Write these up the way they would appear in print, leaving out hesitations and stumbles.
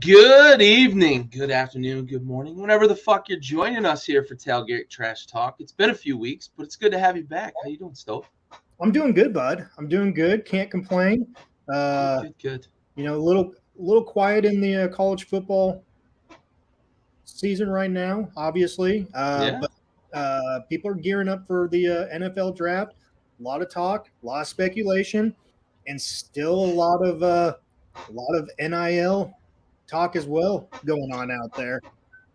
Good evening, good afternoon, good morning, whenever the fuck you're joining us here for Tailgate Trash Talk. It's been a few weeks, but it's good to have you back. How you doing, Stove? I'm doing good, bud. I'm doing good. Can't complain. Good. A little quiet in the college football season right now, obviously. Yeah. But people are gearing up for the NFL draft. A lot of talk, a lot of speculation, and still a lot of NIL talk as well going on out there.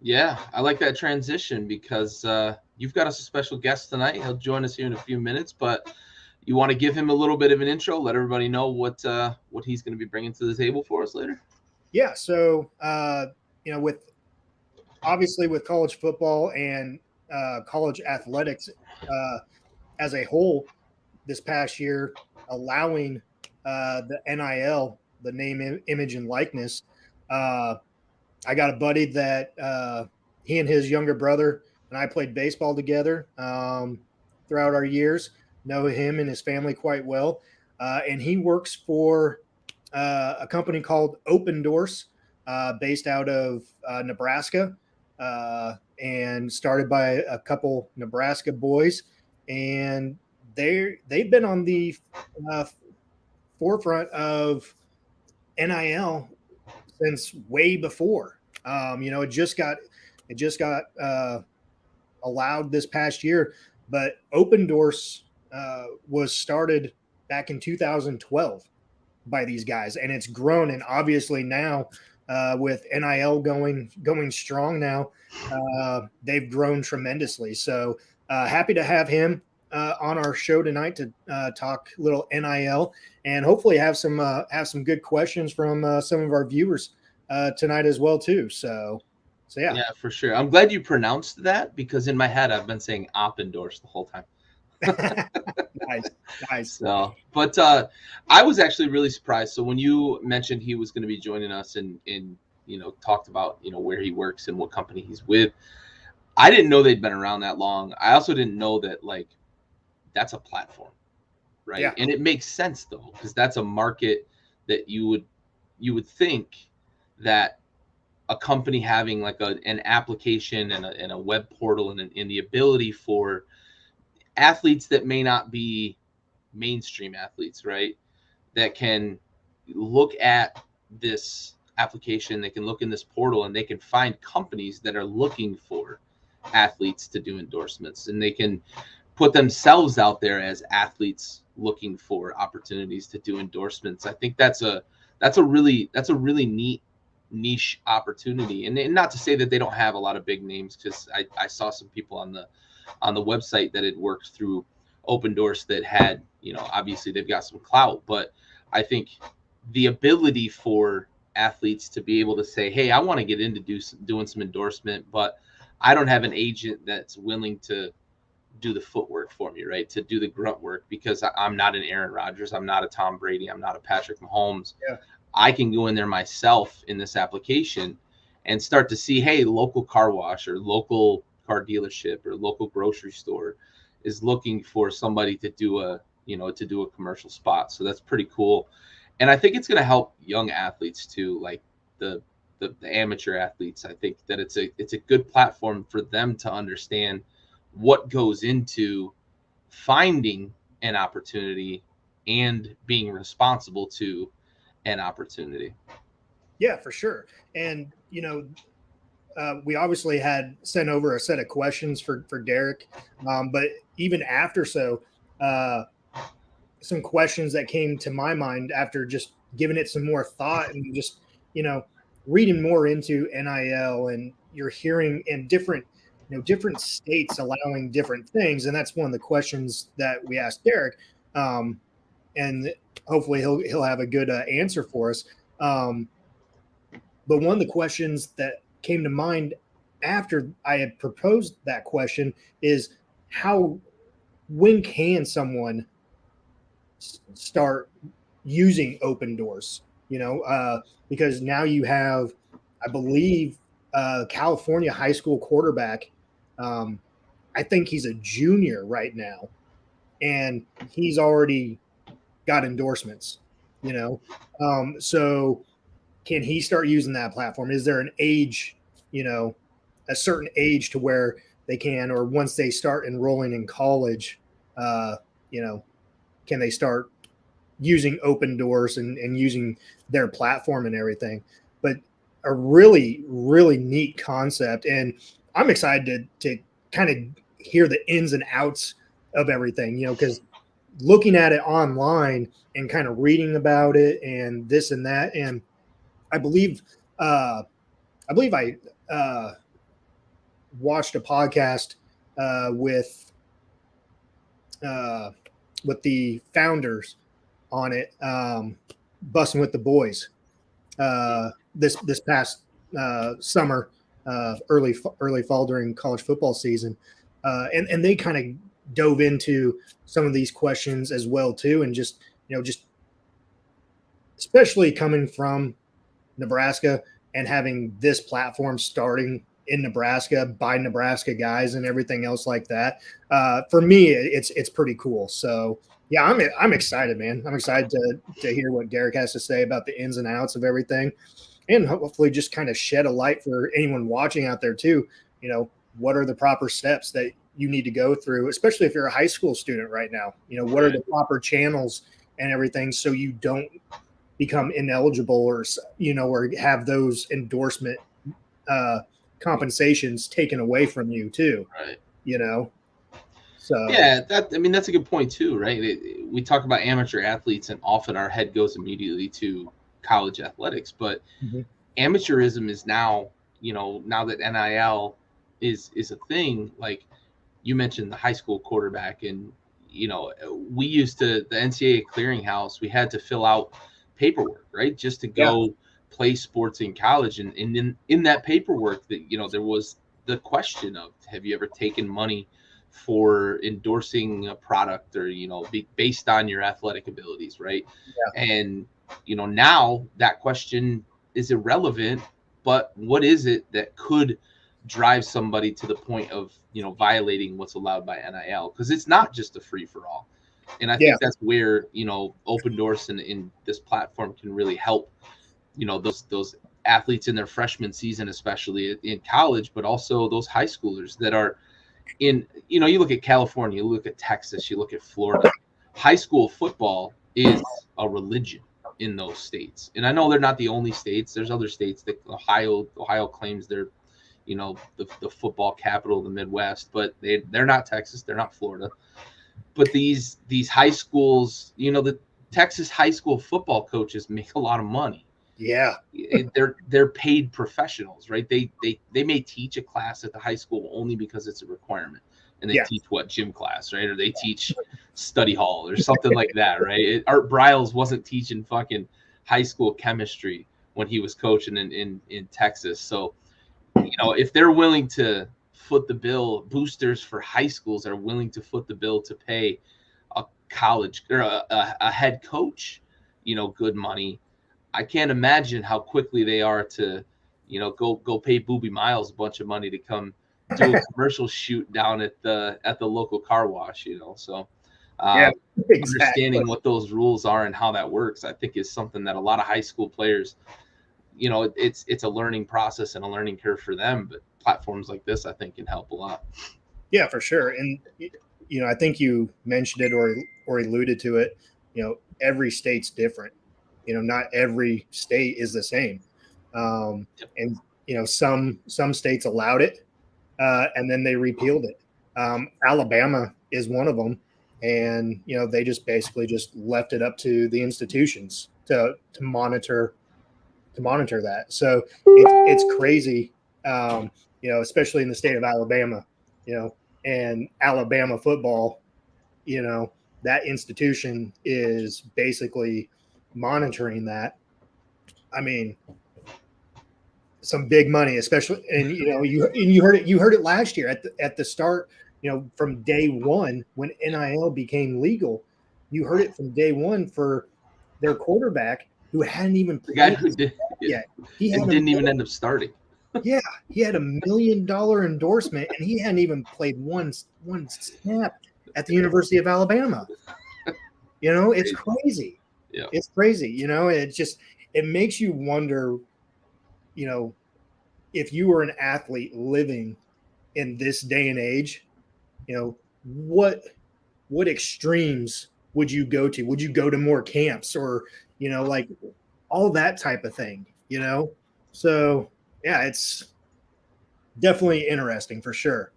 Yeah, I like that transition because you've got us a special guest tonight. He'll join us here in a few minutes, but you want to give him a little bit of an intro, let everybody know what he's going to be bringing to the table for us later. Yeah. So with obviously with college football and college athletics as a whole this past year, allowing the NIL, the name, image, and likeness. I got a buddy that he and his younger brother and I played baseball together throughout our years, know him and his family quite well. And he works for a company called Opendorse, based out of Nebraska, and started by a couple Nebraska boys. And they've been on the uh, forefront of NIL since way before. It just got allowed this past year, but Opendorse was started back in 2012 by these guys, and it's grown. And obviously now, with NIL going strong now, they've grown tremendously. So happy to have him on our show tonight to talk a little NIL, and hopefully have some good questions from some of our viewers tonight as well too. So yeah. Yeah, for sure. I'm glad you pronounced that because in my head I've been saying Opendorse the whole time. Nice. So, but I was actually really surprised. So when you mentioned he was going to be joining us and talked about where he works and what company he's with, I didn't know they'd been around that long. I also didn't know that that's a platform, right? Yeah. And it makes sense though because that's a market that you would think that a company having like an application and a web portal and the ability for athletes that may not be mainstream athletes, right? That can look at this application, they can look in this portal, and they can find companies that are looking for athletes to do endorsements, and they can put themselves out there as athletes looking for opportunities to do endorsements. I think that's a really neat niche opportunity, and not to say that they don't have a lot of big names, because I saw some people on the website that had worked through Opendorse that had, obviously they've got some clout, but I think the ability for athletes to be able to say, hey, I want to get into doing some endorsement, but I don't have an agent that's willing to do the footwork for me, right? To do the grunt work, because I'm not an Aaron Rodgers, I'm not a Tom Brady, I'm not a Patrick Mahomes. Yeah. I can go in there myself in this application and start to see, hey, local car wash or local car dealership or local grocery store is looking for somebody to do a commercial spot. So that's pretty cool. And I think it's going to help young athletes too, like the amateur athletes. I think that it's a good platform for them to understand what goes into finding an opportunity and being responsible to an opportunity. Yeah, for sure. And we obviously had sent over a set of questions for Derek, but even after some questions that came to my mind after just giving it some more thought and just reading more into NIL, and you're hearing in different states allowing different things, and that's one of the questions that we asked Derek, and hopefully he'll have a good answer for us. But one of the questions that came to mind after I had proposed that question is when can someone start using Opendorse? Because now you have, I believe, California high school quarterback. I think he's a junior right now, and he's already got endorsements. So can he start using that platform? Is there an age, a certain age to where they can, or once they start enrolling in college, can they start using Opendorse and using their platform and everything? But a really, really neat concept. And I'm excited to kind of hear the ins and outs of everything, because looking at it online and kind of reading about it and this and that. And I believe I watched a podcast with the founders on it, Busting with the Boyz, this past summer, early fall during college football season, and they kind of dove into some of these questions as well too, and just especially coming from Nebraska and having this platform starting in Nebraska by Nebraska guys and everything else like that. For me, it's pretty cool. So yeah, I'm excited, man. I'm excited to hear what Derek has to say about the ins and outs of everything, and hopefully just kind of shed a light for anyone watching out there too. What are the proper steps that you need to go through, especially if you're a high school student right now? What are the proper channels and everything so you don't become ineligible or have those endorsement compensations taken away from you too. Right. So yeah, that's a good point too, right? We talk about amateur athletes, and often our head goes immediately to college athletics, but amateurism is now, now that NIL is a thing. Like you mentioned, the high school quarterback, and we used to, the NCAA clearinghouse, we had to fill out paperwork, right, just to go play sports in college, and in that paperwork, that there was the question of, have you ever taken money for endorsing a product, or based on your athletic abilities, right? And now that question is irrelevant, but what is it that could drive somebody to the point of violating what's allowed by NIL? Because it's not just a free-for-all. And I think that's where Opendorse and in this platform can really help those athletes in their freshman season, especially in college, but also those high schoolers that are in, you look at California, you look at Texas, you look at Florida. High school football is a religion in those states. And I know they're not the only states. There's other states that Ohio claims they're the football capital of the Midwest, but they're not Texas, they're not Florida. But these high schools, the Texas high school football coaches make a lot of money. Yeah, they're paid professionals, right? They may teach a class at the high school only because it's a requirement, and they teach gym class, right? Or they teach study hall or something like that, right? Art Briles wasn't teaching fucking high school chemistry when he was coaching in Texas. So, if they're willing to foot the bill, boosters for high schools are willing to foot the bill to pay a college or a head coach, good money. I can't imagine how quickly they are to, go pay Booby Miles a bunch of money to come do a commercial shoot down at the local car wash, So understanding what those rules are and how that works, I think, is something that a lot of high school players, it's a learning process and a learning curve for them, but platforms like this, I think, can help a lot. Yeah, for sure. And, I think you mentioned it or alluded to it, every state's different. Not every state is the same. And, some states allowed it and then they repealed it. Alabama is one of them. And, they just basically just left it up to the institutions to monitor that. So it's crazy, especially in the state of Alabama, and Alabama football, that institution is basically monitoring that. I mean, some big money, especially, and you heard it last year at the start, from day one when NIL became legal. You heard it from day one for their quarterback who hadn't even played. The guy who did yet. He didn't even end up starting. Yeah, he had $1 million endorsement, and he hadn't even played one snap at the University of Alabama. It's crazy. Yeah. It's crazy. It's just, it makes you wonder, if you were an athlete living in this day and age, what extremes would you go to? Would you go to more camps or, like all that type of thing, So yeah, it's definitely interesting for sure.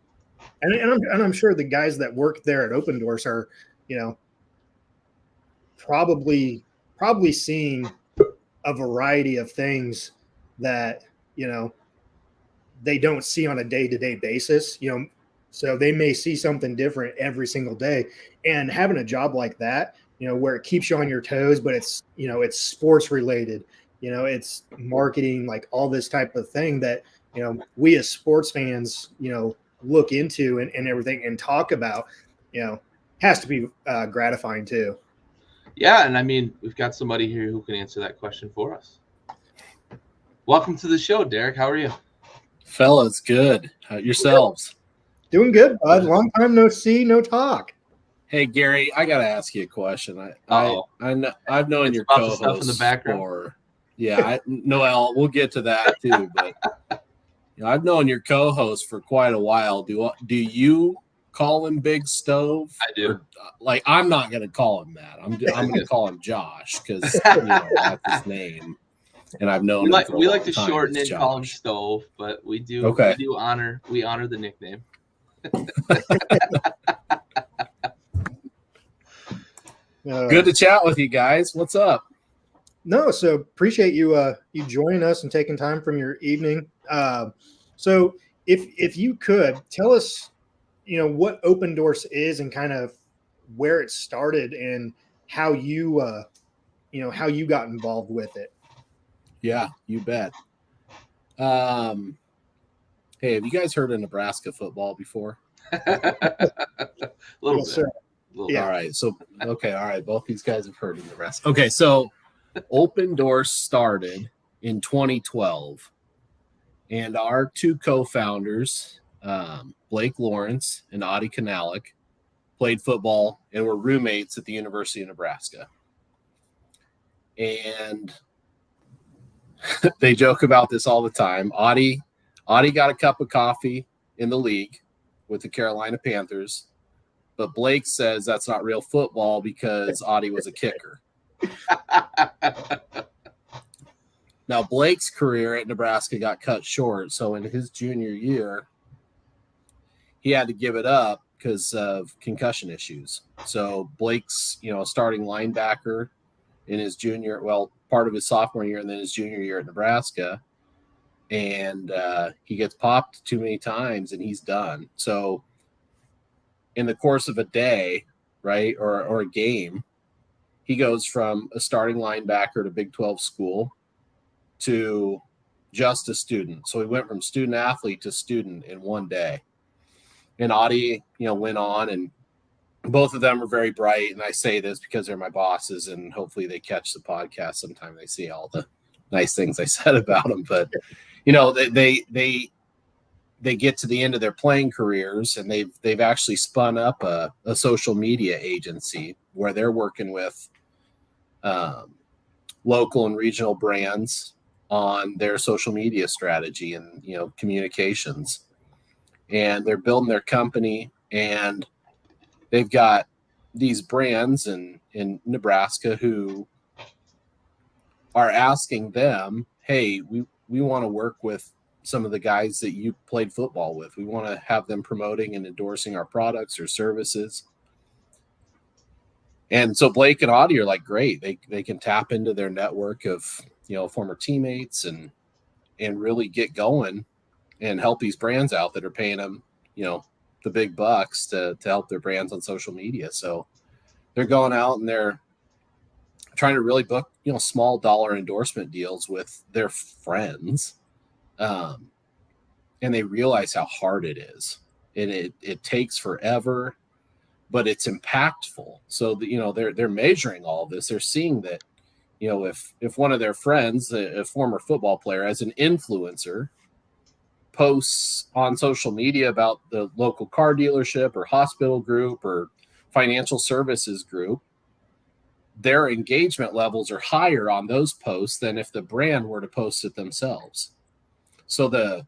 And I'm sure the guys that work there at Opendorse are, probably seeing a variety of things that, they don't see on a day-to-day basis, so they may see something different every single day. And having a job like that, where it keeps you on your toes, but it's, it's sports related, it's marketing, like all this type of thing that, we as sports fans, look into and everything and talk about, has to be gratifying too. Yeah. And I mean, we've got somebody here who can answer that question for us. Welcome to the show, Derek. How are you? Fellas, good. Yourselves? Doing good, bud. Long time no see, no talk. Hey, Gary, I got to ask you a question. I've known your co-host in the background. Noel, we'll get to that too. But I've known your co-host for quite a while. Do you call him Big Stove? I do. Or, I'm not going to call him that. I'm going to call him Josh because that's his name. And I've known we like to shorten it and call him Stove, but we honor the nickname. Good to chat with you guys. What's up? No, so appreciate you joining us and taking time from your evening. So if you could tell us, what Opendorse is and kind of where it started and how you got involved with it. Yeah, you bet. Hey, have you guys heard of Nebraska football before? A little bit. Sir. Yeah. All right. So, okay. All right. Both these guys have heard of Nebraska. Okay. So, Opendorse started in 2012, and our two co-founders, Blake Lawrence and Adi Kanalik, played football and were roommates at the University of Nebraska. And they joke about this all the time. Adi got a cup of coffee in the league with the Carolina Panthers, but Blake says that's not real football because Adi was a kicker. Now, Blake's career at Nebraska got cut short, so in his junior year, he had to give it up because of concussion issues. So Blake's, a starting linebacker in his part of his sophomore year and then his junior year at Nebraska. And he gets popped too many times and he's done. So in the course of a day, right, or a game, he goes from a starting linebacker at a Big 12 school to just a student. So he went from student athlete to student in one day. And Adi, went on, and both of them are very bright. And I say this because they're my bosses, and hopefully they catch the podcast sometime. They see all the nice things I said about them. But, they get to the end of their playing careers, and they've actually spun up a social media agency where they're working with local and regional brands on their social media strategy and, communications. And they're building their company, and they've got these brands in Nebraska who are asking them, hey, we want to work with some of the guys that you played football with. We want to have them promoting and endorsing our products or services. And so Blake and Adi are like, great. They can tap into their network of, former teammates and really get going and help these brands out that are paying them, the big bucks to help their brands on social media. So they're going out and they're trying to really book, small dollar endorsement deals with their friends. And they realize how hard it is. And it takes forever, but it's impactful. So they're measuring all of this. They're seeing that, if one of their friends, a former football player, as an influencer, posts on social media about the local car dealership or hospital group or financial services group, their engagement levels are higher on those posts than if the brand were to post it themselves. So the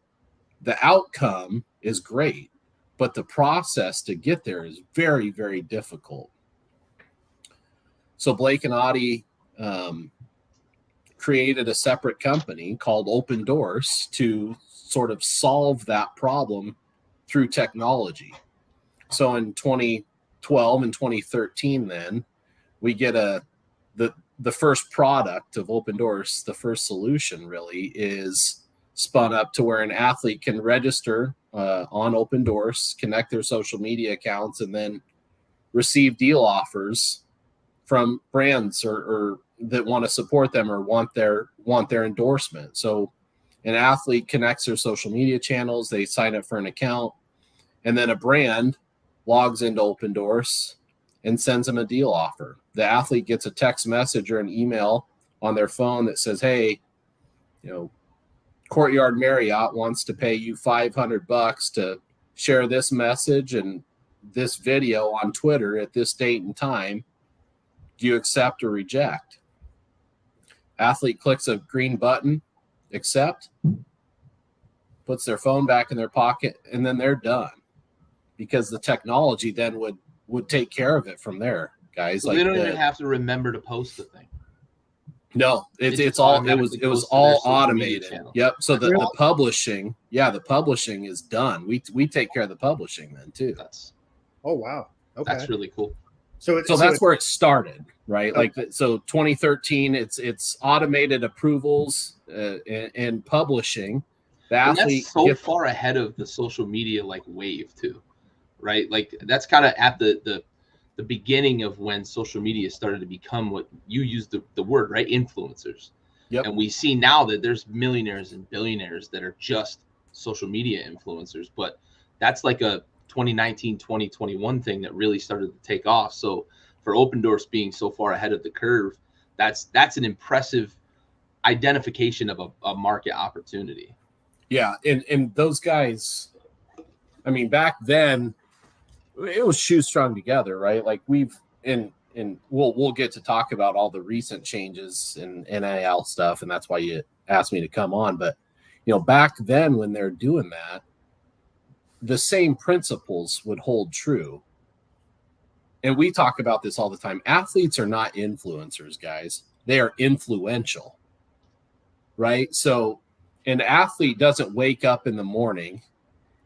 outcome is great, but the process to get there is very, very difficult. So Blake and Audie created a separate company called Opendorse to sort of solve that problem through technology. So in 2012 and 2013, then we get the first product of Opendorse, the first solution really is spun up to where an athlete can register on Opendorse, connect their social media accounts, and then receive deal offers from brands or that want to support them or want their endorsement. So an athlete connects their social media channels, they sign up for an account, and then a brand logs into Opendorse and sends them a deal offer. The athlete gets a text message or an email on their phone that says, hey, Courtyard Marriott wants to pay you $500 to share this message and this video on Twitter at this date and time. Do you accept or reject? Athlete clicks a green button, accept, puts their phone back in their pocket, and then they're done, because the technology then would take care of it from there, guys. So they don't even have to remember to post the thing. No, it was all automated. Yep. So the publishing, the publishing is done. We take care of the publishing then too. Oh wow. Okay. That's really cool. So that's where it started, right? Okay. Like, so 2013, it's automated approvals and publishing. The athlete that's so far ahead of the social media wave too, right? Like that's kind of at the beginning of when social media started to become what you used the word, right? Influencers. Yep. And we see now that there's millionaires and billionaires that are just social media influencers, but that's like a 2019, 2021 thing that really started to take off. So for Opendorse being so far ahead of the curve, that's an impressive identification of a market opportunity. Yeah. And those guys, I mean, back then it was shoe strung together, right? Like we'll get to talk about all the recent changes in NIL stuff. And that's why you asked me to come on. But, back then when they're doing that, the same principles would hold true. And we talk about this all the time. Athletes are not influencers, guys. They are influential, right? So an athlete doesn't wake up in the morning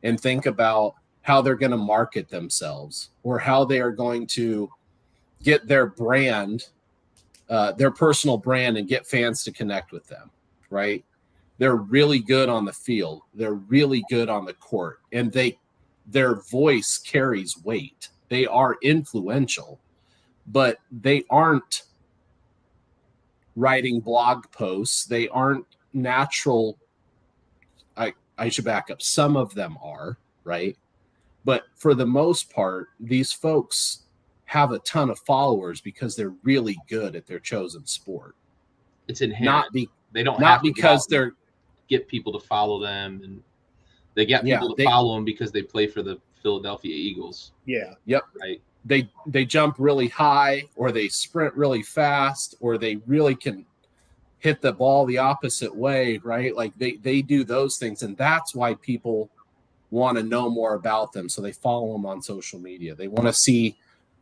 and think about how they're going to market themselves or how they are going to get their brand, their personal brand, and get fans to connect with them, right? They're really good on the field. They're really good on the court, and their voice carries weight. They are influential, but they aren't writing blog posts. They aren't natural. I should back up. Some of them are, right? But for the most part, these folks have a ton of followers because they're really good at their chosen sport. It's inherent. They don't not have to because they're get people to follow them, and they get people to follow them because they play for the Philadelphia Eagles. Yeah. Yep. Right. They jump really high, or they sprint really fast, or they really can hit the ball the opposite way, right? Like they do those things, and that's why people want to know more about them. So they follow them on social media. They want to see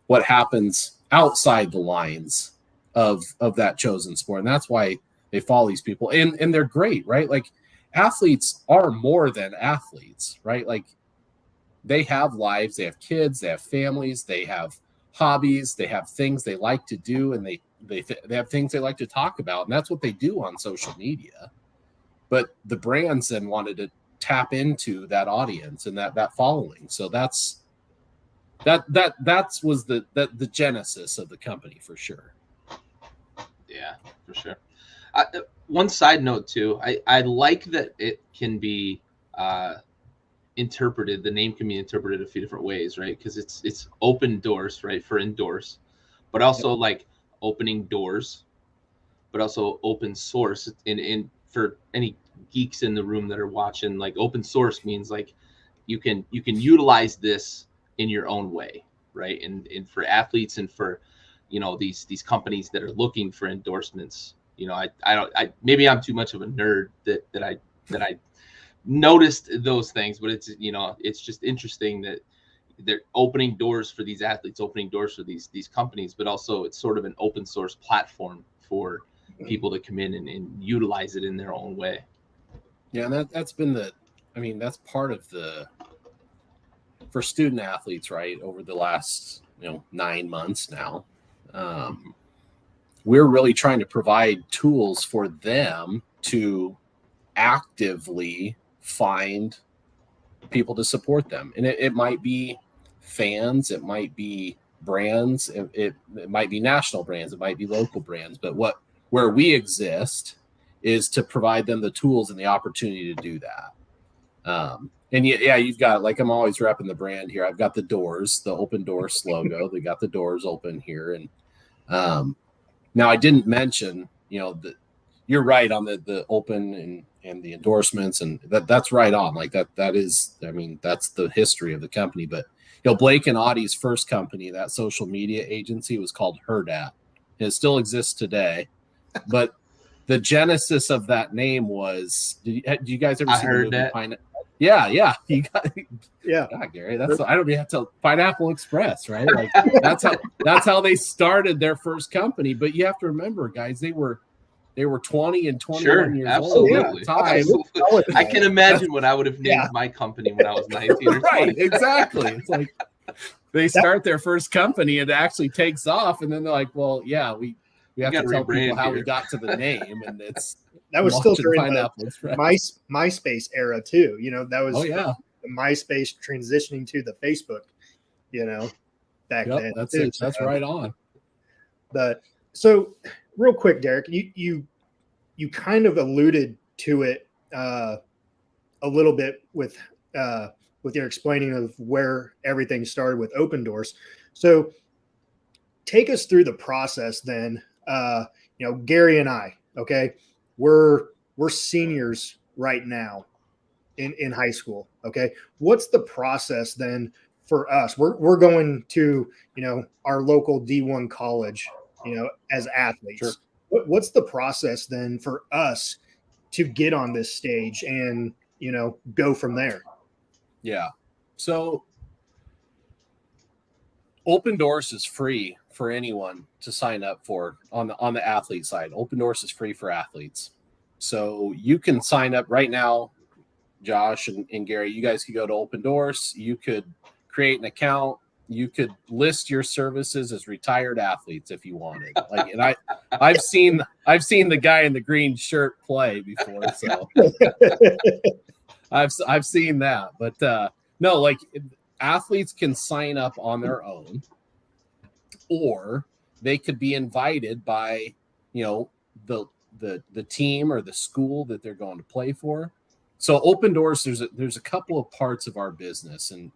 what happens outside the lines of that chosen sport. And that's why they follow these people. And they're great, right? Like athletes are more than athletes, right? Like they have lives, they have kids, they have families, they have hobbies, they have things they like to do, and they have things they like to talk about. And that's what they do on social media. But the brands then wanted to tap into that audience and that following. So that was the genesis of the company for sure. Yeah, for sure. One side note too, I like that it can be interpreted. The name can be interpreted a few different ways, right? Because it's Opendorse, right, for endorse, but also like opening doors, but also open source. In for any geeks in the room that are watching, like open source means like you can utilize this in your own way, right? And for athletes and for these companies that are looking for endorsements. Maybe I'm too much of a nerd that I noticed those things, but it's just interesting that they're opening doors for these athletes, opening doors for these companies, but also it's sort of an open source platform for people to come in and utilize it in their own way. Yeah, and that's been that's part of for student athletes, right? Over the last 9 months now, we're really trying to provide tools for them to actively find people to support them. And it might be fans, it might be brands, it might be national brands, it might be local brands, but where we exist is to provide them the tools and the opportunity to do that. And yeah, you've got, like, I'm always repping the brand here. I've got the doors, the Opendorse logo. They got the doors open here. And now I didn't mention, that you're right on the open and the endorsements, and that's right on. Like that is, that's the history of the company. But Blake and Audie's first company, that social media agency, was called Herdat. It still exists today, but the genesis of that name was, do you guys ever see the movie Pineapple? Yeah. You got, yeah, Gary. I don't even have to Pineapple Express, right? Like that's how they started their first company. But you have to remember, guys, they were 20 and 21 years absolutely. old at the time. Absolutely. I can imagine what I would have named my company when I was 19 or 20. Right, exactly. It's like they start their first company and it actually takes off, and then they're like, well, yeah, we have to tell people how we got to the name, and that was still during Pineapple the MySpace era too. That was the MySpace transitioning to the Facebook, back then. That's it. That's right on. But so real quick, Derek, you kind of alluded to it a little bit with your explaining of where everything started with Opendorse. So take us through the process then. Gary and I, okay, we're seniors right now in high school. Okay. What's the process then for us? We're going to, our local D1 college, as athletes. Sure. What's the process then for us to get on this stage and, go from there? Yeah. So Opendorse is free for anyone to sign up for on the athlete side. Opendorse is free for athletes. So you can sign up right now, Josh and Gary. You guys could go to Opendorse. You could create an account. You could list your services as retired athletes if you wanted. Like, and I've seen the guy in the green shirt play before, so I've seen that. But no, like, athletes can sign up on their own, or they could be invited by, the team or the school that they're going to play for. So Opendorse, there's a couple of parts of our business, and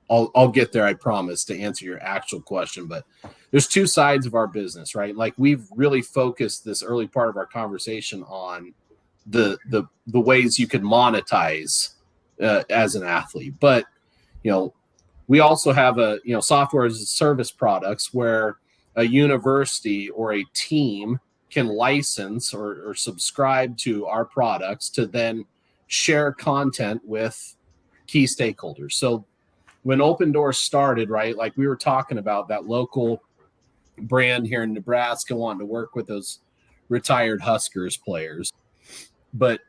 I'll get there, I promise, to answer your actual question. But there's two sides of our business, right? Like, we've really focused this early part of our conversation on the ways you could monetize as an athlete. But we also have software as a service products where a university or a team can license or subscribe to our products to then share content with key stakeholders. So when Opendorse started, right, like we were talking about, that local brand here in Nebraska wanting to work with those retired Huskers players. But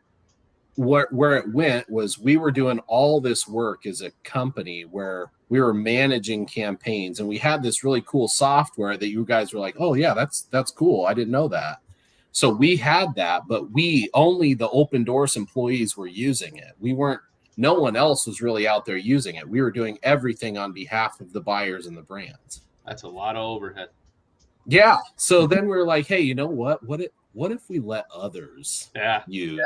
where it went was, we were doing all this work as a company where we were managing campaigns, and we had this really cool software that you guys were like, oh yeah, that's cool. I didn't know that. So we had that, but only the Opendorse employees were using it. No one else was really out there using it. We were doing everything on behalf of the buyers and the brands. That's a lot of overhead. Yeah. So then we're like, hey, you know what? What if we let others use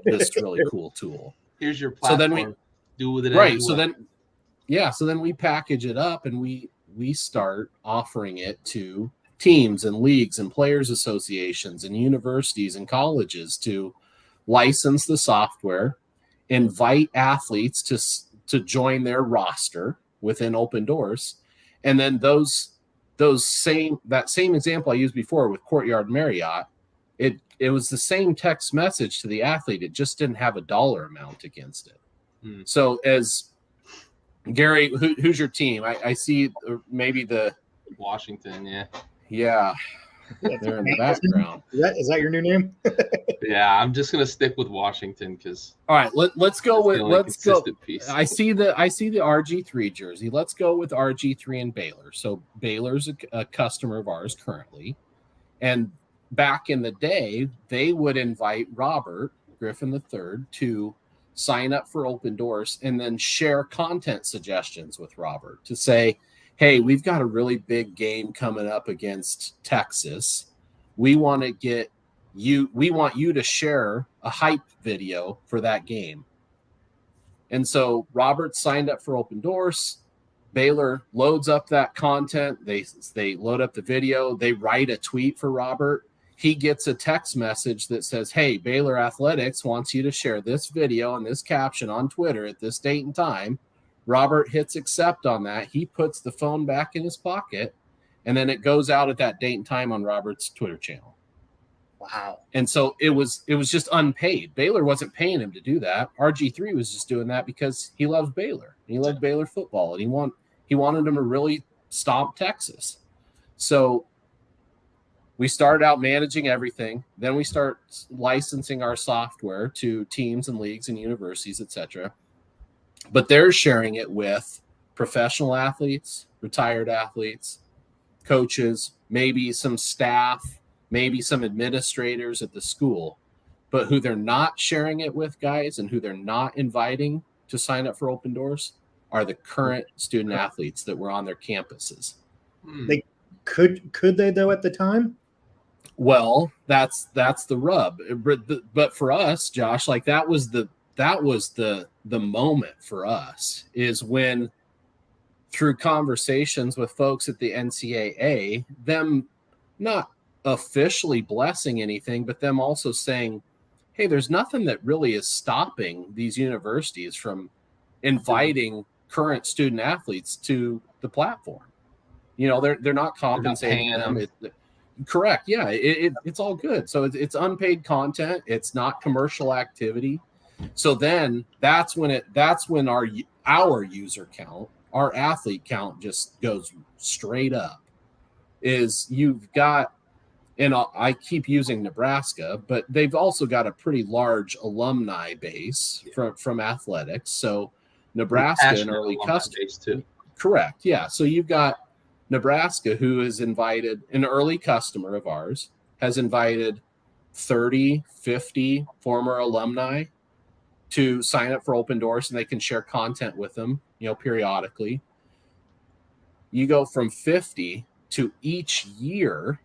this really cool tool? Here's your platform. So then do with it. Right. So then we package it up, and we start offering it to teams and leagues and players associations and universities and colleges to license the software, invite athletes to join their roster within Opendorse, and then those that same example I used before with Courtyard Marriott, it was the same text message to the athlete. It just didn't have a dollar amount against it. So as Gary, who's your team? I see maybe the Washington. Yeah. They're in the background. Is that your new name? Yeah, I'm just gonna stick with Washington because. All right, let's go with piece. I see the RG3 jersey. Let's go with RG3 and Baylor. So Baylor's a customer of ours currently, and back in the day, they would invite Robert Griffin III to sign up for Opendorse and then share content suggestions with Robert to say, hey, we've got a really big game coming up against Texas. We want you to share a hype video for that game. And so Robert signed up for Opendorse. Baylor loads up that content. They load up the video. They write a tweet for Robert. He gets a text message that says, hey, Baylor Athletics wants you to share this video and this caption on Twitter at this date and time. Robert hits accept on that. He puts the phone back in his pocket, and then it goes out at that date and time on Robert's Twitter channel. Wow. And so it was just unpaid. Baylor wasn't paying him to do that. RG3 was just doing that because he loves Baylor. He loved Baylor football, and he wanted him to really stomp Texas. So we started out managing everything. Then we start licensing our software to teams and leagues and universities, etc. But they're sharing it with professional athletes, retired athletes, coaches, maybe some staff, maybe some administrators at the school. But who they're not sharing it with, guys, and who they're not inviting to sign up for Opendorse are the current student athletes that were on their campuses. They could they though at the time? Well, that's the rub. But for us, Josh, like that was the moment for us is when through conversations with folks at the NCAA, them not officially blessing anything, but them also saying, hey, there's nothing that really is stopping these universities from inviting current student athletes to the platform. You know, they're not compensating them. Correct. Yeah, it's all good. So it's unpaid content. It's not commercial activity. So then that's when our user count, our athlete count just goes straight up. Is you've got, and I keep using Nebraska, but they've also got a pretty large alumni base from athletics. So Nebraska and early customers too. Correct. Yeah. So you've got Nebraska, who has invited an early customer of ours, has invited 30, 50 former alumni to sign up for Opendorse, and they can share content with them, periodically. You go from 50 to each year.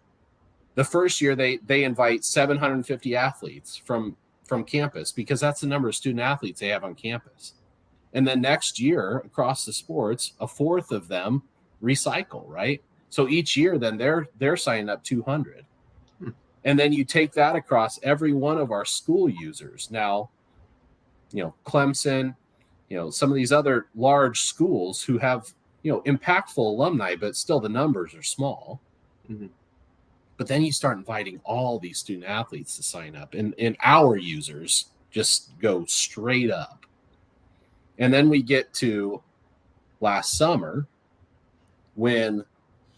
The first year they invite 750 athletes from campus because that's the number of student athletes they have on campus. And then next year across the sports, a fourth of them recycle, right? So each year then they're signing up 200. And then you take that across every one of our school users. Now, Clemson, some of these other large schools who have, impactful alumni, but still the numbers are small. Mm-hmm. But then you start inviting all these student athletes to sign up, and our users just go straight up. And then we get to last summer when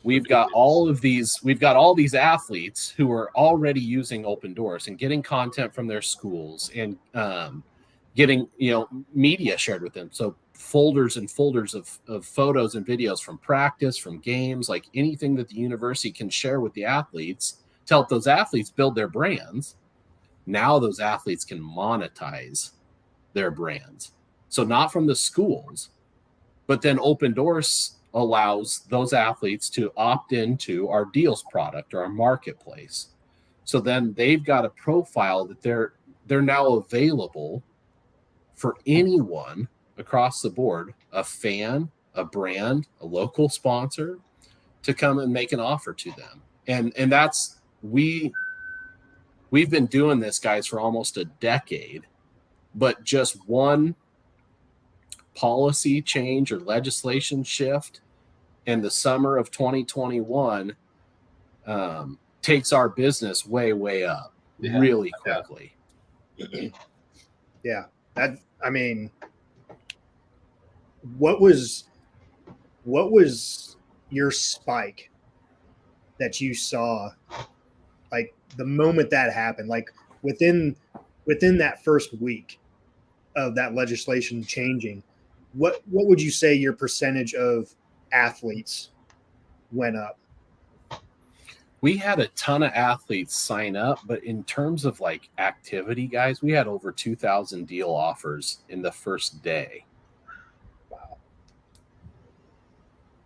we've got all these athletes who are already using Opendorse and getting content from their schools and getting media shared with them. So folders and folders of photos and videos from practice, from games, like anything that the university can share with the athletes to help those athletes build their brands. Now those athletes can monetize their brands. So not from the schools, but then Opendorse allows those athletes to opt into our deals product or our marketplace. So then they've got a profile that they're now available for anyone across the board, a fan, a brand, a local sponsor, to come and make an offer to them. And that's we've been doing this, guys, for almost a decade, but just one policy change or legislation shift and the summer of 2021 takes our business way up really quickly. Yeah. I mean, what was your spike that you saw, like the moment that happened, like within that first week of that legislation changing, what would you say your percentage of athletes went up? We had a ton of athletes sign up, but in terms of like activity, guys, we had over 2,000 deal offers in the first day.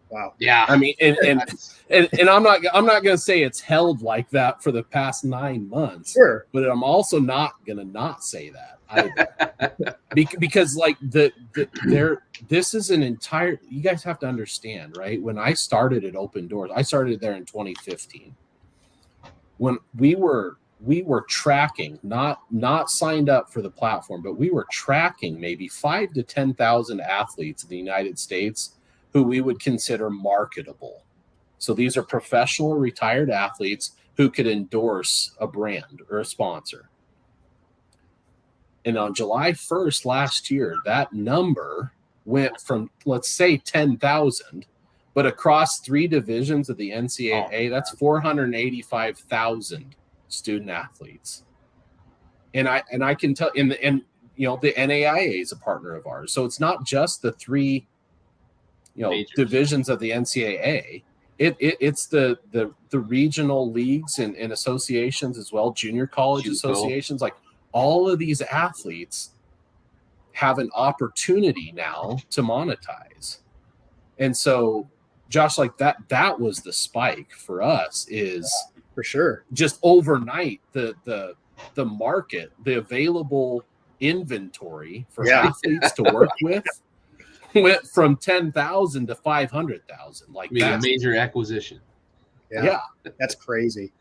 Wow. Yeah. I mean, and I'm not going to say it's held like that for the past 9 months. Sure. But I'm also not going to not say that either. because like this is an entire, you guys have to understand, right? When I started at Opendorse, I started there in 2015. When we were tracking, not signed up for the platform, but we were tracking maybe 5,000 to 10,000 athletes in the United States who we would consider marketable. So these are professional retired athletes who could endorse a brand or a sponsor. And on July 1st last year, that number went from, let's say, 10,000, but across 3 divisions of the NCAA, that's 485,000 student athletes. And I can tell, and you know, the NAIA is a partner of ours. So it's not just the 3 divisions of the NCAA. It's the regional leagues and associations as well, junior college associations. Like all of these athletes have an opportunity now to monetize. And so, Josh, like that was the spike for us, is for sure just overnight the market, the available inventory for athletes to work with went from 10,000 to 500,000. Like a major acquisition. Yeah, that's crazy.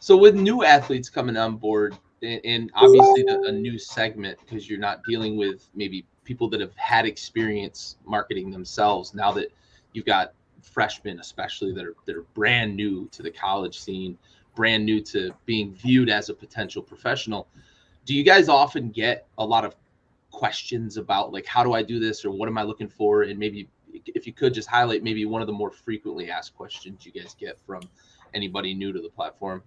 So with new athletes coming on board, and obviously a new segment, because you're not dealing with maybe people that have had experience marketing themselves. Now that you've got freshmen, especially that are brand new to the college scene, brand new to being viewed as a potential professional, do you guys often get a lot of questions about like, how do I do this, or what am I looking for? And maybe if you could just highlight maybe one of the more frequently asked questions you guys get from anybody new to the platform.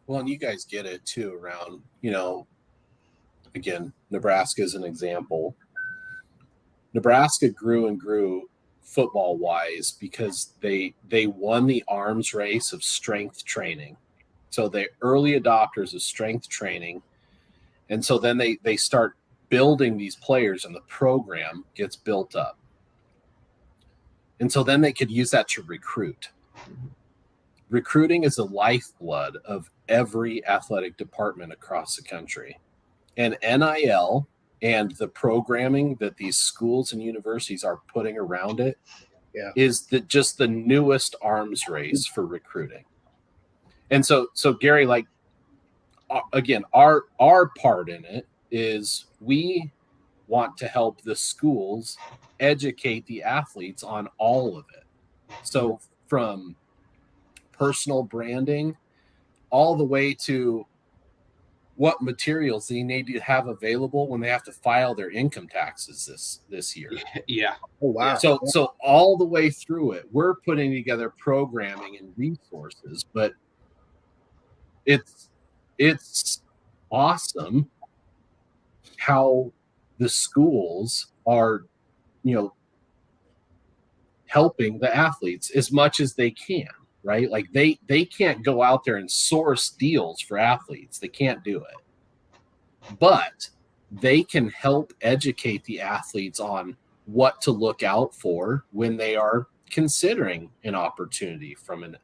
Well, and you guys get it too around, again, Nebraska is an example. Nebraska grew and grew football wise because they won the arms race of strength training. So they're early adopters of strength training. And so then they start building these players and the program gets built up. And so then they could use that to recruit. Recruiting is the lifeblood of every athletic department across the country. And NIL and the programming that these schools and universities are putting around it is just the newest arms race for recruiting. And so Gary, like, again, our part in it is we want to help the schools educate the athletes on all of it. So from personal branding all the way to what materials they need to have available when they have to file their income taxes this year. Yeah. Oh, wow. So all the way through it, we're putting together programming and resources, but it's awesome how the schools are, helping the athletes as much as they can, right? Like they can't go out there and source deals for athletes. They can't do it. But they can help educate the athletes on what to look out for when they are considering an opportunity from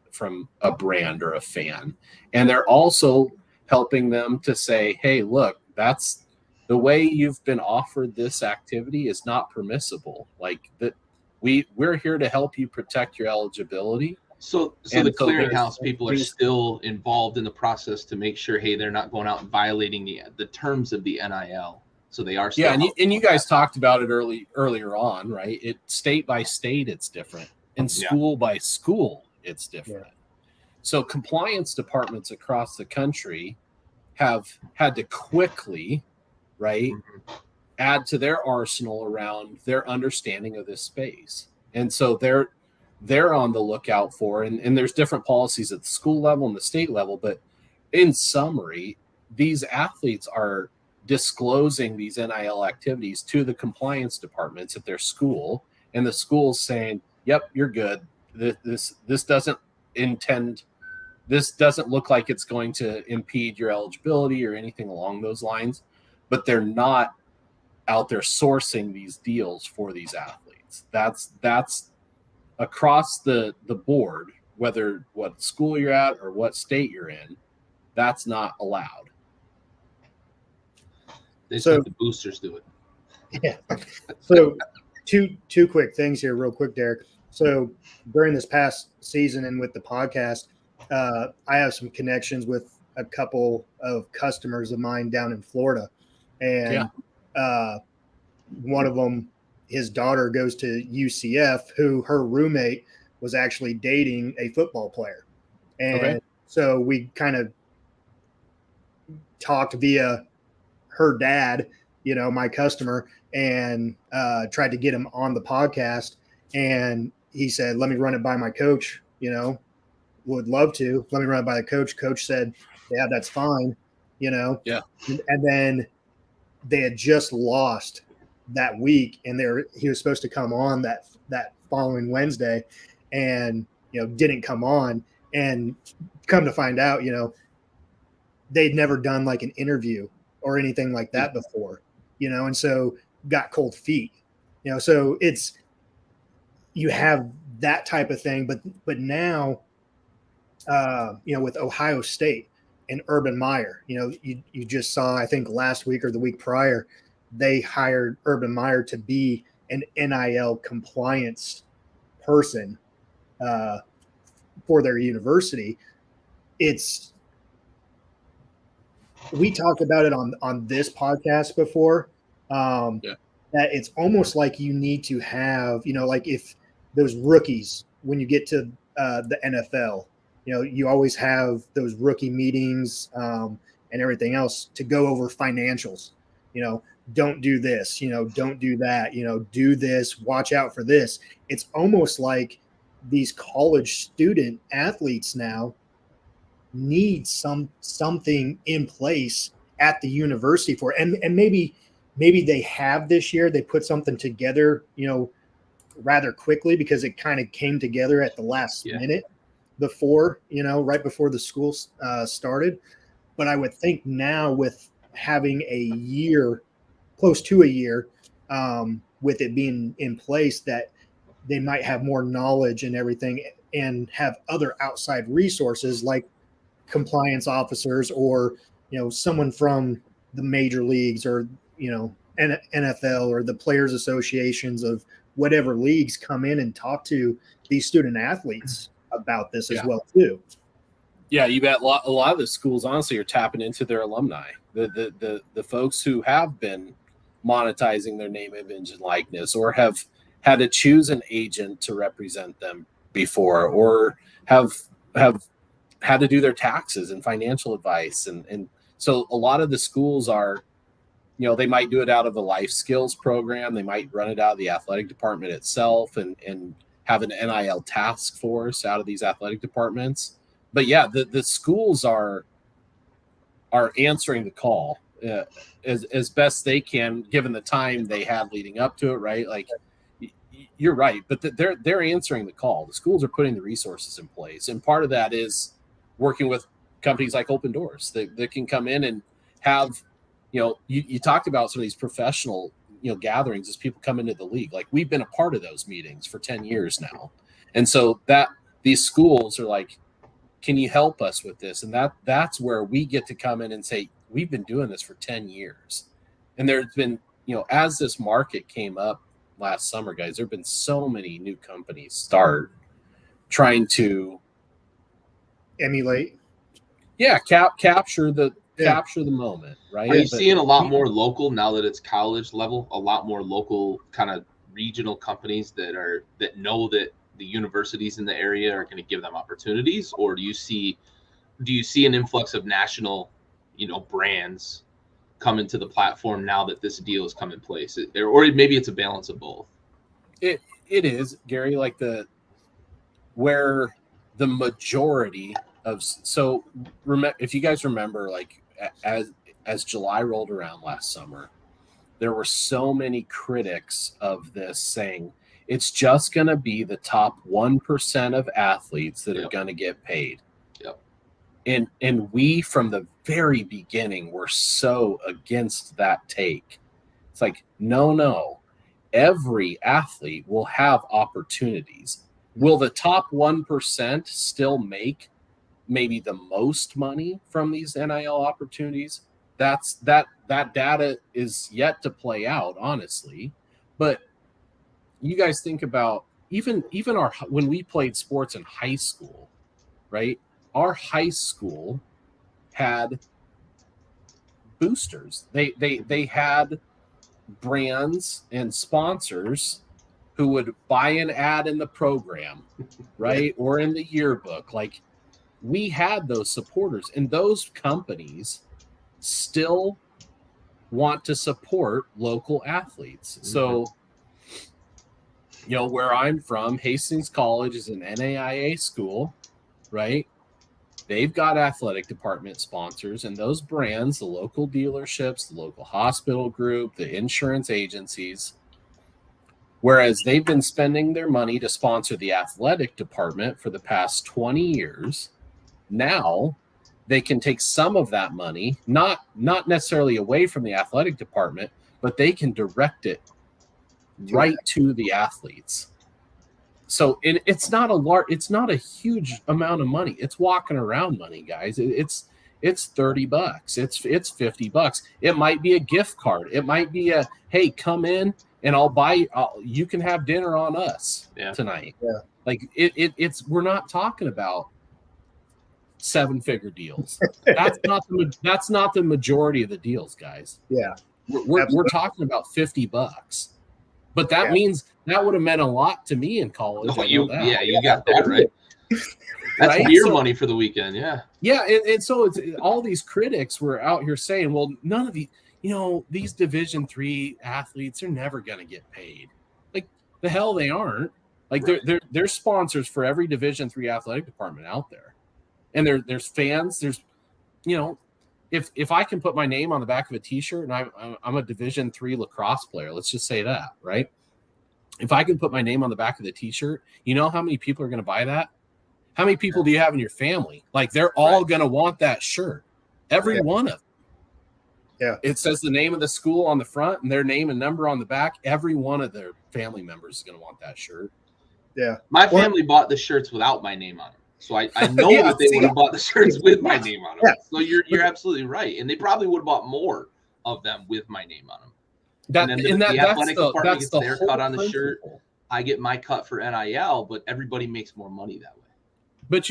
a brand or a fan. And they're also helping them to say, hey, look, that's the way you've been offered this activity is not permissible. Like that, we're here to help you protect your eligibility. So the clearinghouse people are still involved in the process to make sure, hey, they're not going out and violating the terms of the NIL. So they are still. Yeah, and you guys talked about it earlier on, right? It state by state, it's different. and school by school, it's different. Yeah. So compliance departments across the country have had to quickly, right, add to their arsenal around their understanding of this space. And so they're on the lookout for, and there's different policies at the school level and the state level, but in summary, these athletes are disclosing these NIL activities to the compliance departments at their school, and the school's saying, yep, you're good. This doesn't look like it's going to impede your eligibility or anything along those lines, but they're not out there sourcing these deals for these athletes. That's across the board, whether what school you're at or what state you're in, that's not allowed. They just let the boosters do it. Yeah. So two quick things here, real quick, Derek. So during this past season and with the podcast, I have some connections with a couple of customers of mine down in Florida, and one of them, his daughter goes to UCF, who her roommate was actually dating a football player. And so we kind of talked via her dad, my customer, and tried to get him on the podcast. And he said, let me run it by my coach, would love to. Let me run it by the coach. Coach said, yeah, that's fine, Yeah. And then they had just lost that week, and he was supposed to come on that following Wednesday, and didn't come on. And come to find out, they'd never done like an interview or anything like that before, and so got cold feet, so you have that type of thing, but now, with Ohio State and Urban Meyer, you just saw, I think last week or the week prior, they hired Urban Meyer to be an NIL compliance person for their university. We talked about it on this podcast before, that it's almost like you need to have, like if those rookies, when you get to the NFL, you always have those rookie meetings and everything else to go over financials, don't do this, don't do that, do this, watch out for this. It's almost like these college student athletes now need something in place at the university for, and maybe they have this year, they put something together, rather quickly, because it kind of came together at the last minute before, right before the school started. But I would think now, with having a year, close to a year, with it being in place, that they might have more knowledge and everything, and have other outside resources like compliance officers, or someone from the major leagues, or NFL, or the players associations of whatever leagues, come in and talk to these student athletes about this as well too. Yeah, you bet. A lot of the schools honestly are tapping into their alumni, the folks who have been monetizing their name, image, and likeness, or have had to choose an agent to represent them before, or have had to do their taxes and financial advice. And so a lot of the schools are, they might do it out of a life skills program. They might run it out of the athletic department itself, and have an NIL task force out of these athletic departments. But yeah, the schools are answering the call as best they can, given the time they had leading up to it, right? Like, you're right, but they're answering the call. The schools are putting the resources in place, and part of that is working with companies like Opendorse that can come in and have, you talked about some of these professional, gatherings as people come into the league. Like, we've been a part of those meetings for 10 years now, and so that these schools are like, can you help us with this? And that's where we get to come in and say, we've been doing this for 10 years. And there's been, as this market came up last summer, guys, there have been so many new companies start trying to emulate. Yeah. Capture the moment, right? Are you seeing a lot more local, now that it's college level, a lot more local kind of regional companies that know that the universities in the area are going to give them opportunities, or do you see an influx of national, brands coming to the platform now that this deal has come in place? Or maybe it's a balance of both. It is, Gary, like where the majority of, so if you guys remember, like as July rolled around last summer, there were so many critics of this saying it's just going to be the top 1% of athletes that are going to get paid. Yep. And we, from the very beginning, were so against that take. It's like, no, every athlete will have opportunities. Will the top 1% still make maybe the most money from these NIL opportunities? That data is yet to play out, honestly. But you guys think about even when we played sports in high school, right? Our high school had boosters. They had brands and sponsors who would buy an ad in the program, right? Or in the yearbook. Like, we had those supporters, and those companies still want to support local athletes. Mm-hmm. So, where I'm from, Hastings College is an NAIA school, right? They've got athletic department sponsors, and those brands, the local dealerships, the local hospital group, the insurance agencies, whereas they've been spending their money to sponsor the athletic department for the past 20 years, now they can take some of that money, not necessarily away from the athletic department, but they can direct it right to the athletes. So it's not a huge amount of money. It's walking around money, guys. It's $30. It's $50. It might be a gift card. It might be a, hey, come in and you can have dinner on us tonight. Yeah. Like it's we're not talking about 7-figure deals. That's not the majority of the deals, guys. Yeah. We're talking about $50. But that means that would have meant a lot to me in college. You got that right. That's right? Beer money for the weekend, yeah. Yeah, and so it's all these critics were out here saying, well, none of these Division III athletes are never going to get paid. Like, the hell they aren't. Like, right. They're sponsors for every Division III athletic department out there. And there's fans, there's, if I can put my name on the back of a T-shirt, and I'm a Division III lacrosse player, let's just say that, right? If I can put my name on the back of the T-shirt, you know how many people are going to buy that? How many people do you have in your family? Like, they're all going to want that shirt. Every one of them. Yeah. It says the name of the school on the front and their name and number on the back. Every one of their family members is going to want that shirt. Yeah. My family bought the shirts without my name on them. So I know that they would have bought the shirts with my name on them. Yeah. So you're absolutely right. And they probably would have bought more of them with my name on them. The athletic department gets their cut on the shirt. I get my cut for NIL, but everybody makes more money that way. But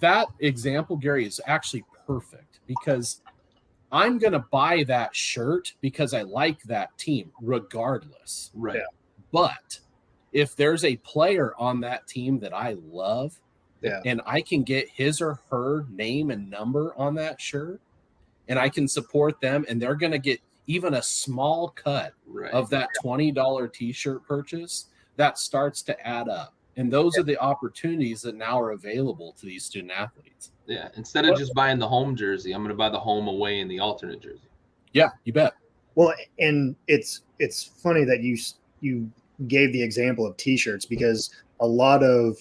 that example, Gary, is actually perfect because I'm going to buy that shirt because I like that team regardless. Right. Yeah. But if there's a player on that team that I love, and I can get his or her name and number on that shirt, and I can support them, and they're going to get even a small cut of that $20 T-shirt purchase, that starts to add up. And those are the opportunities that now are available to these student athletes. Yeah. Instead of just buying the home jersey, I'm going to buy the home, away, and the alternate jersey. Yeah, you bet. Well, and it's funny that you gave the example of T-shirts because a lot of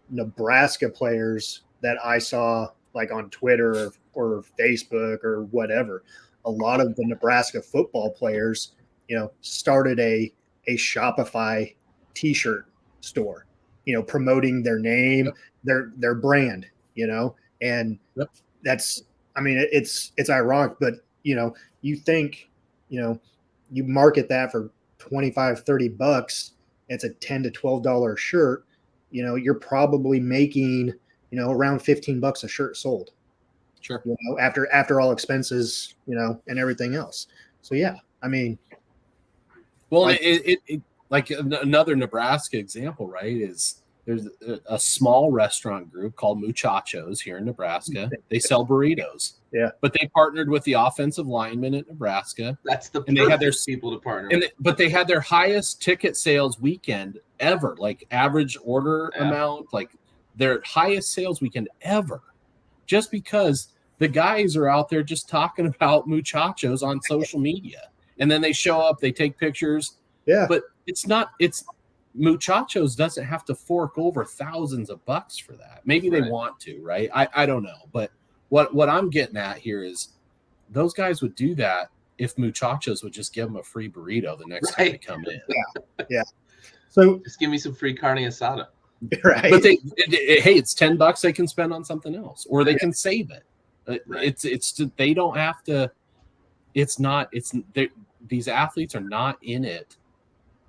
Nebraska players that I saw like on Twitter or Facebook or whatever, a lot of the Nebraska football players, started a Shopify T-shirt store, promoting their name, their brand, and that's, I mean, it's ironic, but you think, you market that for $25-$30, it's a $10 to $12 shirt. You're probably making, around $15 a shirt sold. Sure. After all expenses, and everything else. So yeah, I mean, well, it like another Nebraska example, right? Is There's a small restaurant group called Muchachos here in Nebraska. They sell burritos. Yeah. But they partnered with the offensive linemen at Nebraska. That's the and they had their people to partner and with. but they had their highest ticket sales weekend ever, like average order amount, like their highest sales weekend ever, just because the guys are out there just talking about Muchachos on social media. And then they show up, they take pictures. Yeah. But it's Muchachos doesn't have to fork over thousands of bucks for that. Maybe they want to, right? I don't know. But what I'm getting at here is those guys would do that if Muchachos would just give them a free burrito the next time they come in. Yeah. So just give me some free carne asada. Right. But it's $10 they can spend on something else, or they can save it. It's they don't have to. These athletes are not in it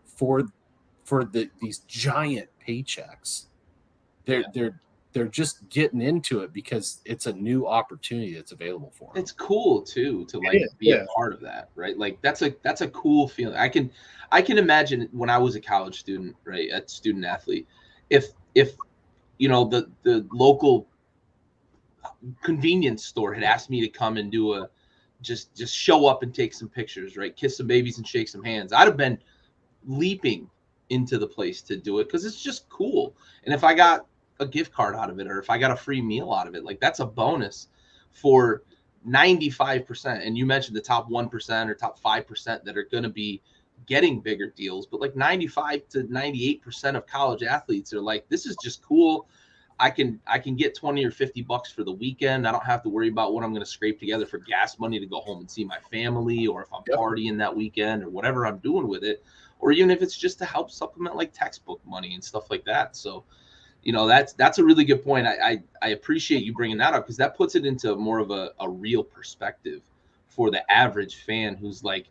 for these giant paychecks. They're just getting into it because it's a new opportunity that's available for them. It's cool too to be a part of that, right? Like that's a cool feeling. I can imagine when I was a college student, right, a student athlete, if you know the local convenience store had asked me to come and do just show up and take some pictures, right, kiss some babies and shake some hands, I'd have been leaping into the place to do it because it's just cool. And if I got a gift card out of it, or if I got a free meal out of it, like that's a bonus for 95%. And you mentioned the top 1% or top 5% that are going to be getting bigger deals, but like 95 to 98% of college athletes are like, this is just cool. I can get 20 or 50 bucks for the weekend. I don't have to worry about what I'm going to scrape together for gas money to go home and see my family, or if I'm partying that weekend or whatever I'm doing with it, or even if it's just to help supplement like textbook money and stuff like that. So, you know, that's a really good point. I appreciate you bringing that up because that puts it into more of a real perspective for the average fan who's like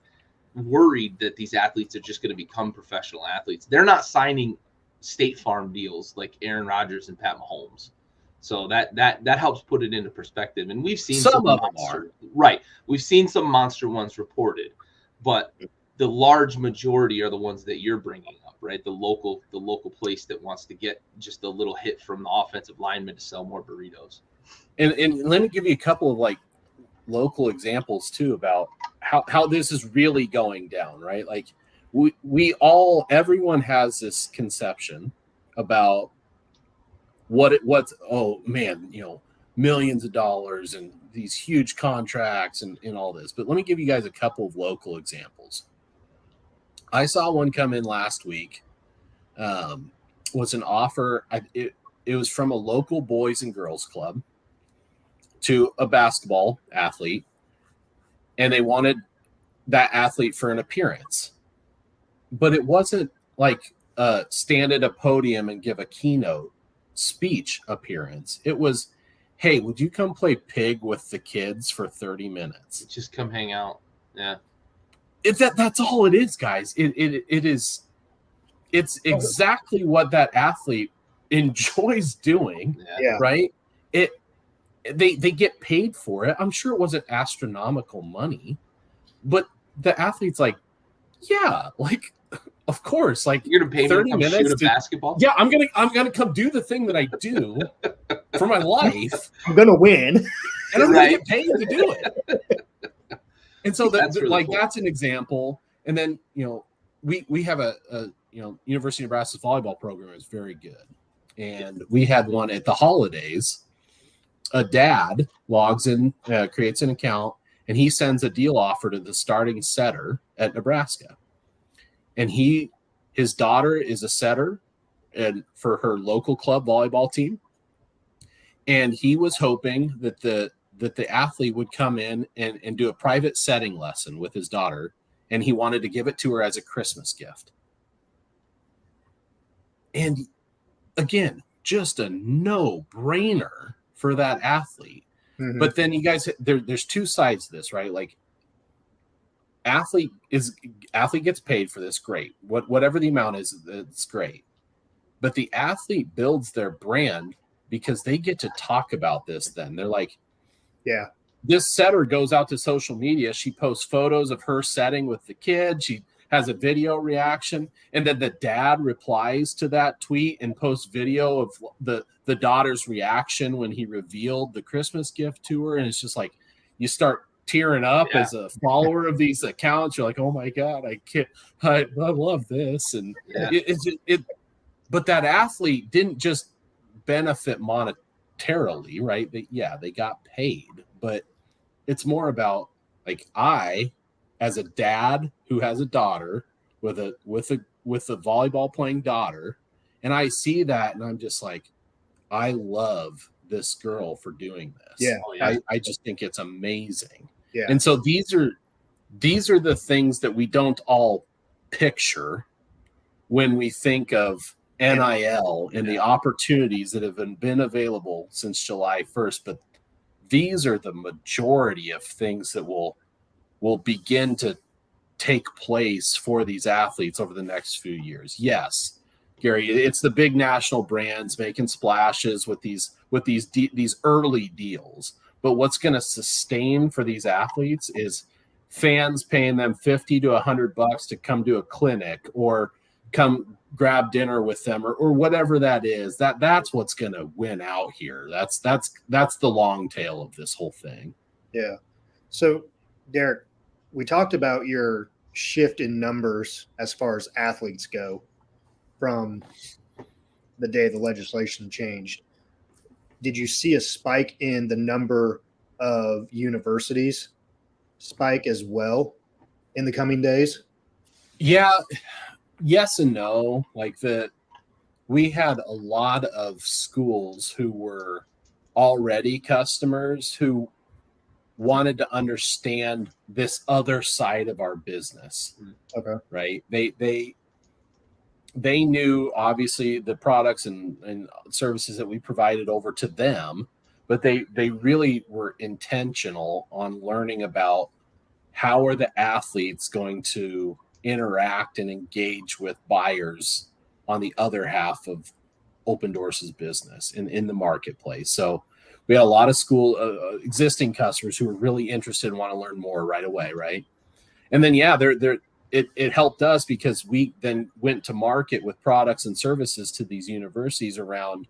worried that these athletes are just going to become professional athletes. They're not signing State Farm deals like Aaron Rodgers and Pat Mahomes. So that helps put it into perspective. And we've seen some of them are right. We've seen some monster ones reported, but the large majority are the ones that you're bringing up, right? The local place that wants to get just a little hit from the offensive lineman to sell more burritos. And let me give you a couple of like local examples too about how this is really going down, right? Like everyone has this conception about what's oh man, you know, millions of dollars and these huge contracts and all this. But let me give you guys a couple of local examples. I saw one come in last week. Was an offer. It was from a local boys and girls club to a basketball athlete, and they wanted that athlete for an appearance. But it wasn't like stand at a podium and give a keynote speech appearance. It was, hey, would you come play pig with the kids for 30 minutes? Just come hang out. Yeah. That's all it is, guys. It's exactly what that athlete enjoys doing. Yeah. Right. They get paid for it. I'm sure it wasn't astronomical money, but the athlete's like, yeah, like, of course, like you're gonna pay 30 me to come minutes shoot a basketball. Yeah, I'm gonna come do the thing that I do for my life. I'm gonna win, and I'm gonna get paid to do it. And so that's really cool. That's an example. And then, you know, we have a University of Nebraska's volleyball program is very good. And we had one at the holidays. A dad logs in, creates an account, and he sends a deal offer to the starting setter at Nebraska. And his daughter is a setter and for her local club volleyball team. And he was hoping that the athlete would come in and do a private setting lesson with his daughter, and he wanted to give it to her as a Christmas gift. And again, just a no-brainer for that athlete. Mm-hmm. But then you guys, there's two sides to this, right? Like athlete gets paid for this, great. Whatever the amount is, it's great. But the athlete builds their brand because they get to talk about this then. They're like, yeah, this setter goes out to social media. She posts photos of her setting with the kid. She has a video reaction, and then the dad replies to that tweet and posts video of the daughter's reaction when he revealed the Christmas gift to her. And it's just like, you start tearing up as a follower of these accounts. You're like, oh my God, I love this. And but that athlete didn't just benefit monetarily, right? They got paid, but it's more about like, I, as a dad who has a daughter with a volleyball playing daughter, and I see that and I'm just like, I love this girl for doing this. I just think it's amazing. And so these are the things that we don't all picture when we think of NIL and the opportunities that have been available since July 1st. But these are the majority of things that will begin to take place for these athletes over the next few years. Yes, Gary, it's the big national brands making splashes with these early deals. But what's going to sustain for these athletes is fans paying them $50 to $100 to come to a clinic or come grab dinner with them or whatever that is. That's what's going to win out here. That's the long tail of this whole thing. Yeah. So, Derek, we talked about your shift in numbers as far as athletes go from the day the legislation changed. Did you see a spike in the number of universities spike as well in the coming days? Yeah, yes and no. Like we had a lot of schools who were already customers who wanted to understand this other side of our business. Okay. Right. They knew obviously the products and services that we provided over to them, but they really were intentional on learning about how are the athletes going to interact and engage with buyers on the other half of Opendorse's business in the marketplace. So we had a lot of school existing customers who were really interested and want to learn more right away. Right. And then, it helped us because we then went to market with products and services to these universities around,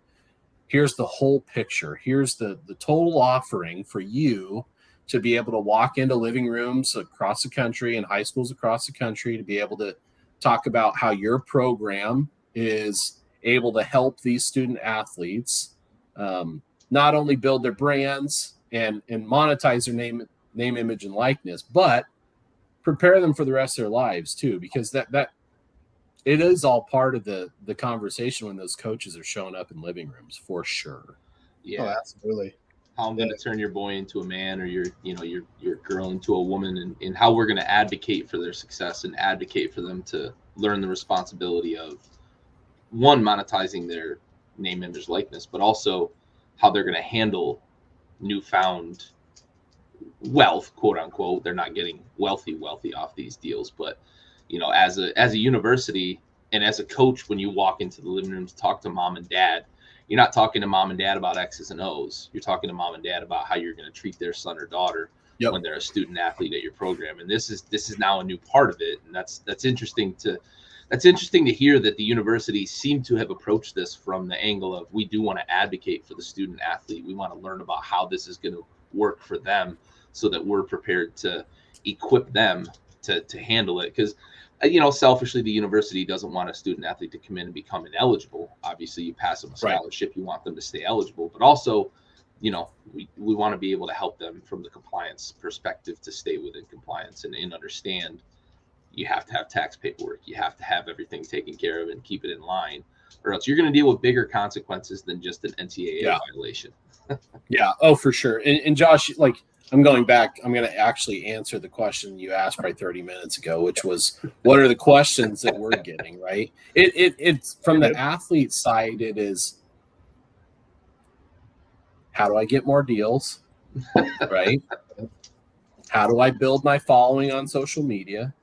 here's the whole picture. Here's the total offering for you to be able to walk into living rooms across the country and high schools across the country to be able to talk about how your program is able to help these student athletes not only build their brands and monetize their name, image, and likeness, but prepare them for the rest of their lives too, because that it is all part of the conversation when those coaches are showing up in living rooms for sure. Yeah, absolutely. How I'm going to turn your boy into a man or your girl into a woman, and how we're going to advocate for their success and advocate for them to learn the responsibility of, one, monetizing their name, image, likeness, but also how they're going to handle newfound wealth, quote unquote. They're not getting wealthy off these deals, but as a university and as a coach, when you walk into the living room to talk to mom and dad, you're not talking to mom and dad about X's and O's. You're talking to mom and dad about how you're going to treat their son or daughter when they're a student athlete at your program. And this is now a new part of it. And that's interesting to hear that the university seemed to have approached this from the angle of, we do want to advocate for the student athlete. We want to learn about how this is going to work for them so that we're prepared to equip them to handle it. Because selfishly, the university doesn't want a student athlete to come in and become ineligible. Obviously, you pass them a scholarship, you want them to stay eligible, but also, we want to be able to help them from the compliance perspective to stay within compliance and understand you have to have tax paperwork, you have to have everything taken care of and keep it in line, or else you're going to deal with bigger consequences than just an NCAA violation. Yeah. Oh, for sure. And Josh, I'm going back. I'm going to actually answer the question you asked probably 30 minutes ago, which was, what are the questions that we're getting, right? It's from the athlete side. It is, how do I get more deals, right? How do I build my following on social media?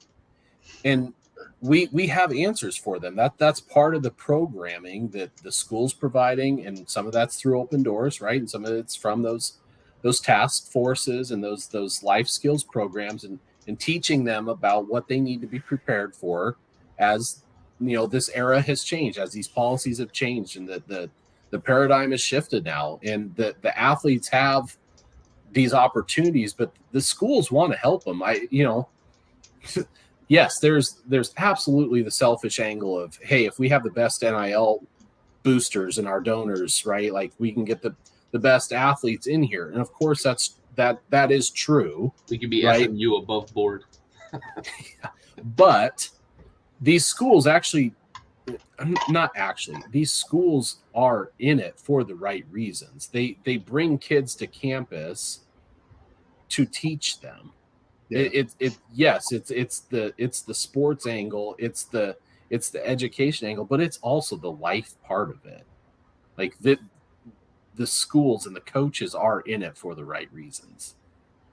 And we have answers for them. That's part of the programming that the school's providing, and some of that's through Opendorse, right? And some of it's from those task forces and those life skills programs, and and teaching them about what they need to be prepared for as, you know, this era has changed, as these policies have changed, and the paradigm has shifted now, and the athletes have these opportunities, but the schools want to help them. Yes, there's absolutely the selfish angle of, hey, if we have the best NIL boosters and our donors, right, like we can get the best athletes in here, and of course that is true. We could be right? SMU above board. But these schools these schools are in it for the right reasons. They bring kids to campus to teach them. Yeah. It's the sports angle, it's the education angle, but it's also the life part of it. Like the schools and the coaches are in it for the right reasons.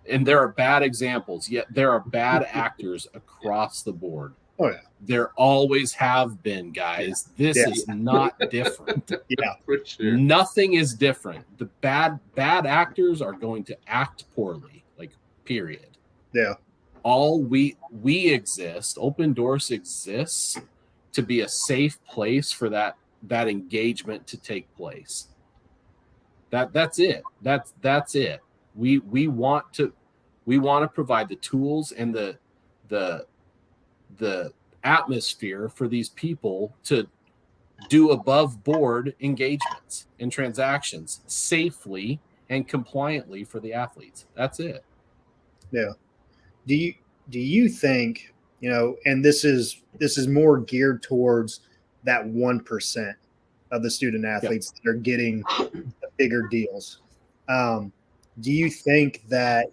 And there are bad examples, yet there are bad actors across the board. Oh yeah. There always have been, guys. This is not different. Yeah, for sure. Nothing is different. The bad actors are going to act poorly, like, period. Yeah. All we exist, Opendorse exists to be a safe place for that engagement to take place. That's it. That's it. We want to provide the tools and the atmosphere for these people to do above board engagements and transactions safely and compliantly for the athletes. That's it. Yeah. Do you think, you know, and this is more geared towards that 1% of the student athletes that are getting the bigger deals. Do you think that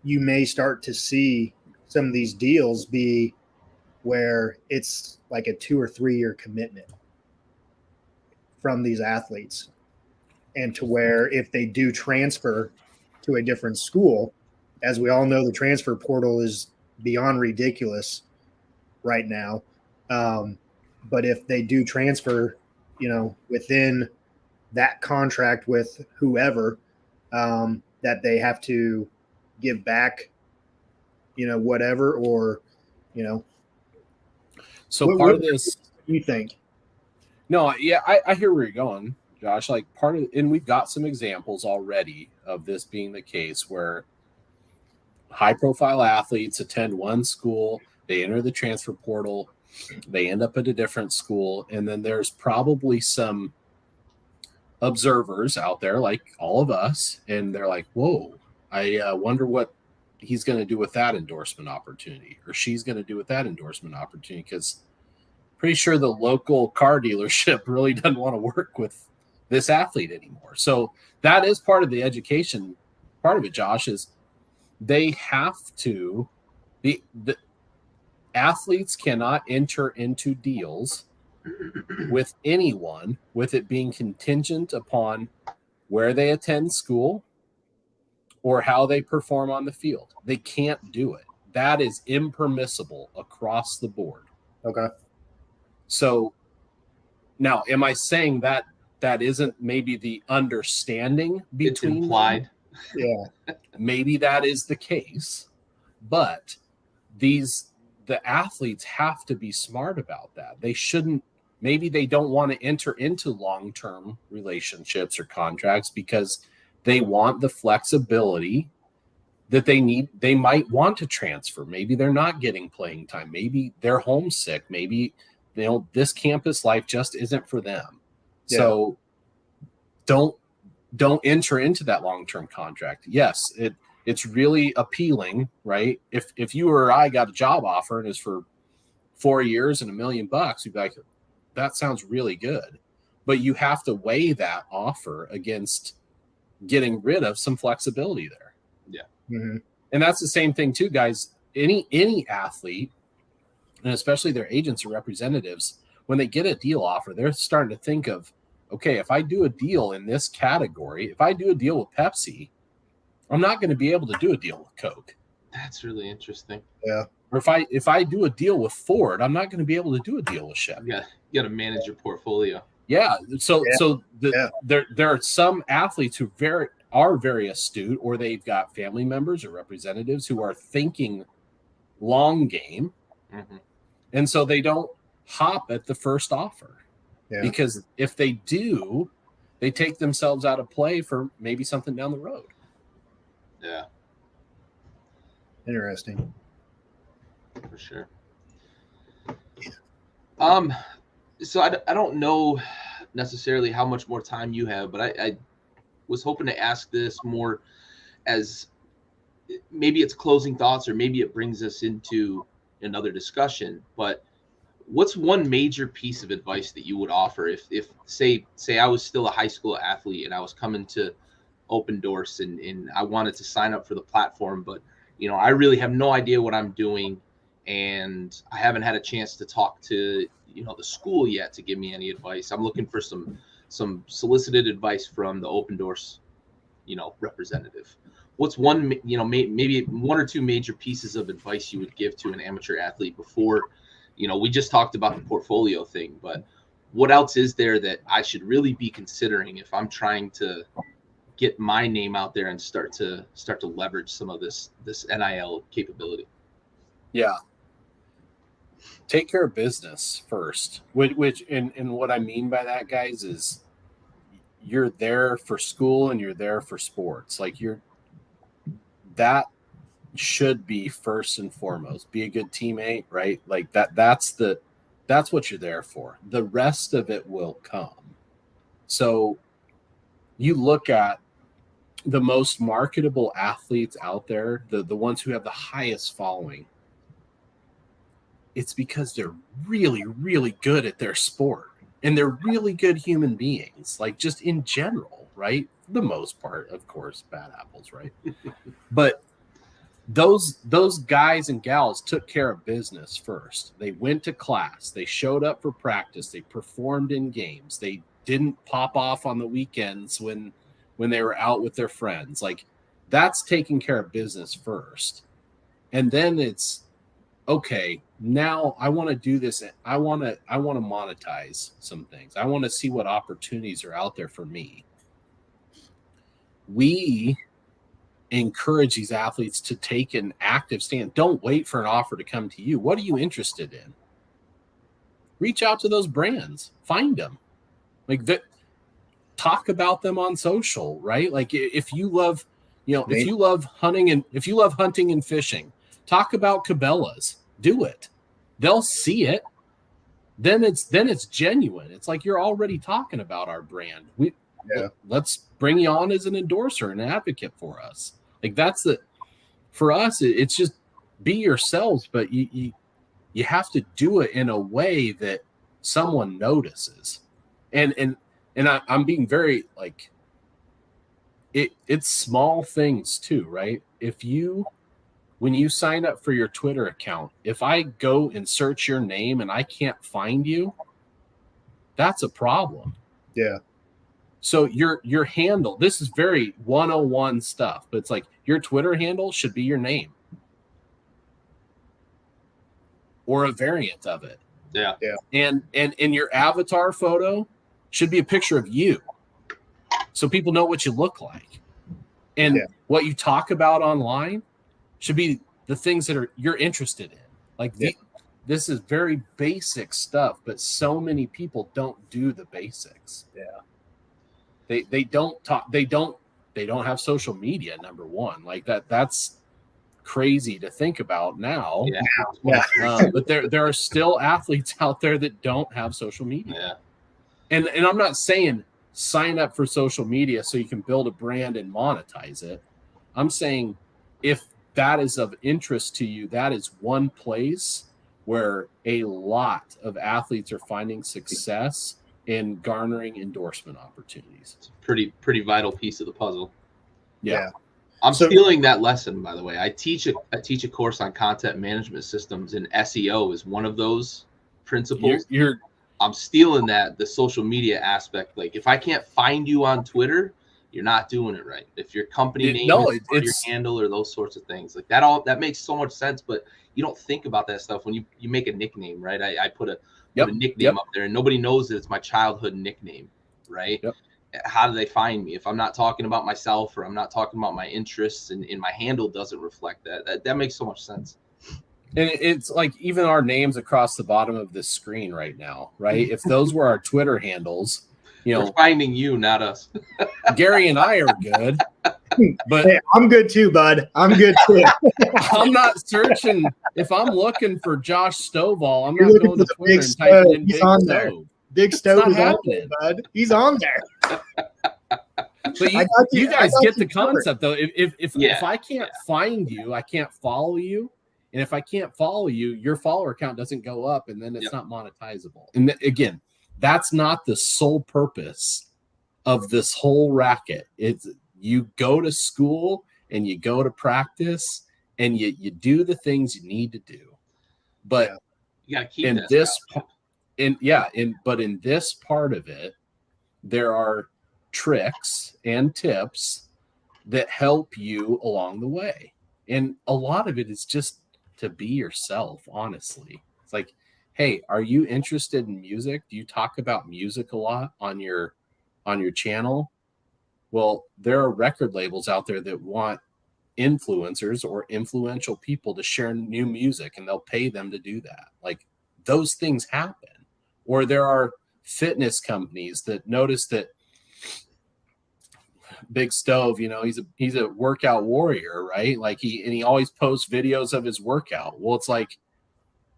you may start to see some of these deals be where it's like a 2 or 3 year commitment from these athletes, and to where if they do transfer to a different school, as we all know, the transfer portal is beyond ridiculous right now. But if they do transfer, you know, within that contract with whoever, that they have to give back, you know, whatever, or, you know. So part of this, you think? No, yeah, I hear where you're going, Josh. Like part of, and we've got some examples already of this being the case where high-profile athletes attend one school, they enter the transfer portal, they end up at a different school, and then there's probably some observers out there, like all of us, and they're like, whoa, I wonder what he's going to do with that endorsement opportunity, or she's going to do with that endorsement opportunity, because pretty sure the local car dealership really doesn't want to work with this athlete anymore. So that is part of the education part of it, Josh, is they have to the athletes cannot enter into deals with anyone with it being contingent upon where they attend school or how they perform on the field. They can't do it. That is impermissible across the board. Okay. So now, am I saying that isn't maybe the understanding between it's implied them? Yeah. Maybe that is the case, but the athletes have to be smart about that. They shouldn't, maybe they don't want to enter into long-term relationships or contracts because they want the flexibility that they need. They might want to transfer. Maybe they're not getting playing time. Maybe they're homesick. Maybe, you know, this campus life just isn't for them. Yeah. So don't enter into that long-term contract. Yes, it's really appealing, right? If you or I got a job offer and it's for 4 years and $1 million, you'd be like, that sounds really good. But you have to weigh that offer against getting rid of some flexibility there. Yeah. Mm-hmm. And that's the same thing too, guys. Any athlete, and especially their agents or representatives, when they get a deal offer, they're starting to think of, okay, if I do a deal in this category, if I do a deal with Pepsi, I'm not going to be able to do a deal with Coke. That's really interesting. Yeah. Or if I do a deal with Ford, I'm not going to be able to do a deal with Chevy. Yeah, you got to manage your portfolio. Yeah. So there are some athletes who are very astute, or they've got family members or representatives who are thinking long game. Mm-hmm. And so they don't hop at the first offer. Yeah. Because if they do, they take themselves out of play for maybe something down the road. Yeah. Interesting. For sure. So I don't know necessarily how much more time you have, but I was hoping to ask this more as maybe it's closing thoughts, or maybe it brings us into another discussion. But what's one major piece of advice that you would offer if say I was still a high school athlete and I was coming to Opendorse and I wanted to sign up for the platform, but I really have no idea what I'm doing, and I haven't had a chance to talk to the school yet to give me any advice. I'm looking for some solicited advice from the Opendorse representative. What's one maybe one or two major pieces of advice you would give to an amateur athlete before we just talked about the portfolio thing, but what else is there that I should really be considering if I'm trying to get my name out there and start to leverage some of this NIL capability? Yeah. Take care of business first, which and what I mean by that, guys, is you're there for school and you're there for sports. Like that should be first and foremost. Be a good teammate, right? Like that's what you're there for. The rest of it will come. So you look at the most marketable athletes out there, the ones who have the highest following. It's because they're really, really good at their sport, and they're really good human beings, like just in general, right? For the most part, of course, bad apples, right? But those guys and gals took care of business first. They went to class, they showed up for practice, they performed in games, they didn't pop off on the weekends when they were out with their friends. Like, that's taking care of business first. And then it's, okay, now I want to do this. I want to monetize some things. I want to see what opportunities are out there for me. We encourage these athletes to take an active stand. Don't wait for an offer to come to you. What are you interested in? Reach out to those brands. Find them. Like that. Talk about them on social, right? Like if you love, if you love hunting and fishing, talk about Cabela's. Do it. They'll see it. Then it's genuine. It's like you're already talking about our brand. Let's bring you on as an endorser and an advocate for us. Like for us, it's just be yourselves, but you have to do it in a way that someone notices. And I'm being very like it's small things too, right? When you sign up for your Twitter account, if I go and search your name and I can't find you, that's a problem. Yeah. So your handle, this is very 101 stuff, but it's like your Twitter handle should be your name or a variant of it. Yeah. Yeah. And your avatar photo should be a picture of you so people know what you look like. And what you talk about online should be the things that you're interested in. Like this is very basic stuff, but so many people don't do the basics. Yeah. They don't talk. They don't have social media. Number one, like that's crazy to think about now. Yeah. But there are still athletes out there that don't have social media. Yeah. And I'm not saying sign up for social media so you can build a brand and monetize it. I'm saying if that is of interest to you, that is one place where a lot of athletes are finding success in garnering endorsement opportunities. It's a pretty vital piece of the puzzle. Yeah. I'm stealing that lesson, by the way. I teach a course on content management systems, and SEO is one of those principles. I'm stealing the social media aspect. Like, if I can't find you on Twitter, you're not doing it right. If your company name is your handle or those sorts of things, like that makes so much sense. But you don't think about that stuff when you make a nickname, right? I put a nickname up there, and nobody knows that it's my childhood nickname, right? Yep. How do they find me if I'm not talking about myself or I'm not talking about my interests, and my handle doesn't reflect that? That makes so much sense. And it's like even our names across the bottom of this screen right now, right? If those were our Twitter handles, we're finding you, not us. Gary and I are good, but hey, I'm good too, bud. I'm good too. I'm not searching. If I'm looking for Josh Stovall, I'm You're not looking going for to the Twitter big and typing stove. in He's Big on Stove. there. Big Stove not is on happening. there, bud. He's on there. But you guys get the concept, though. If I can't find you, I can't follow you. And if I can't follow you, your follower count doesn't go up, and then it's not monetizable. And again, that's not the sole purpose of this whole racket. It's you go to school and you go to practice and you do the things you need to do. But you gotta keep in this but in this part of it, there are tricks and tips that help you along the way. And a lot of it is just to be yourself, honestly. It's like, hey, are you interested in music? Do you talk about music a lot on your channel? Well, there are record labels out there that want influencers or influential people to share new music, and they'll pay them to do that. Like, those things happen. Or there are fitness companies that notice that Big Stove, he's a workout warrior, right? Like he always posts videos of his workout. Well, it's like,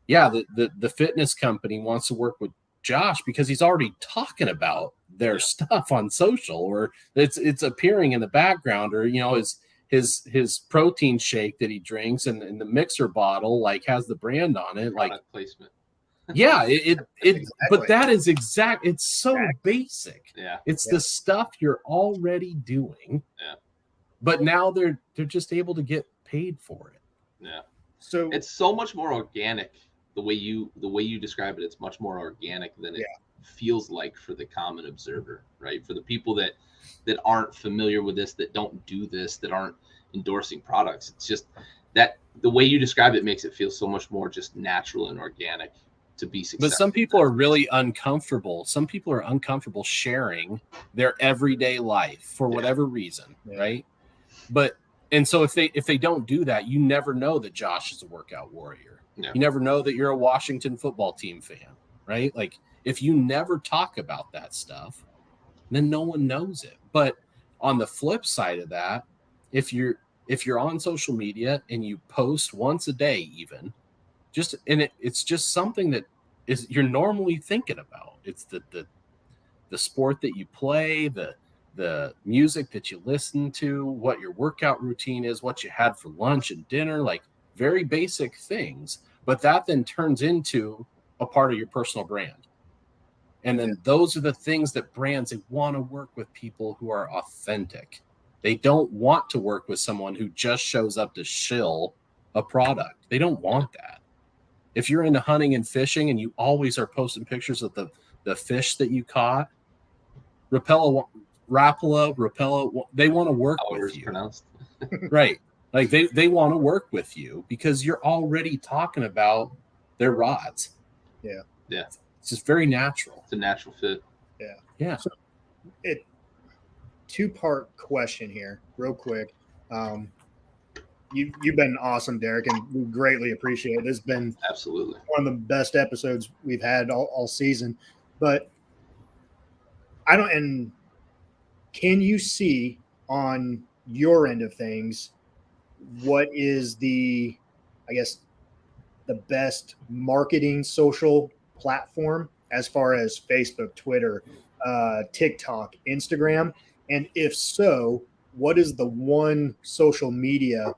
yeah, the fitness company wants to work with Josh because he's already talking about their stuff on social, or it's appearing in the background, or his protein shake that he drinks and the mixer bottle like has the brand on it, product like placement. Yeah, Exactly. but that is exact. It's so basic. Yeah, it's the stuff you're already doing. Yeah, but now they're just able to get paid for it. Yeah, so it's so much more organic. The way you describe it, it's much more organic than it feels like for the common observer, right? For the people that aren't familiar with this, that don't do this, that aren't endorsing products. It's just that the way you describe it makes it feel so much more just natural and organic to be successful. But some people are really uncomfortable. Some people are uncomfortable sharing their everyday life for whatever reason, right? And so if they don't do that, you never know that Josh is a workout warrior. Yeah. You never know that you're a Washington football team fan, right? Like, if you never talk about that stuff, then no one knows it. But on the flip side of that, if you're on social media and you post once a day, even it's just something that is you're normally thinking about. It's the sport that you play, the music that you listen to, what your workout routine is, what you had for lunch and dinner, like very basic things. But that then turns into a part of your personal brand. And then those are the things that brands, they want to work with people who are authentic. They don't want to work with someone who just shows up to shill a product. They don't want that. If you're into hunting and fishing and you always are posting pictures of the fish that you caught, Rapala, they want to work with you. Pronounced. Right. Like they want to work with you because you're already talking about their rods. Yeah. Yeah. It's just very natural. It's a natural fit. Yeah. Yeah. So two-part question here, real quick. You've been awesome, Derek, and we greatly appreciate it. This has been absolutely one of the best episodes we've had all season. But can you see on your end of things what is the best marketing social platform as far as Facebook, Twitter, TikTok, Instagram? And if so, what is the one social media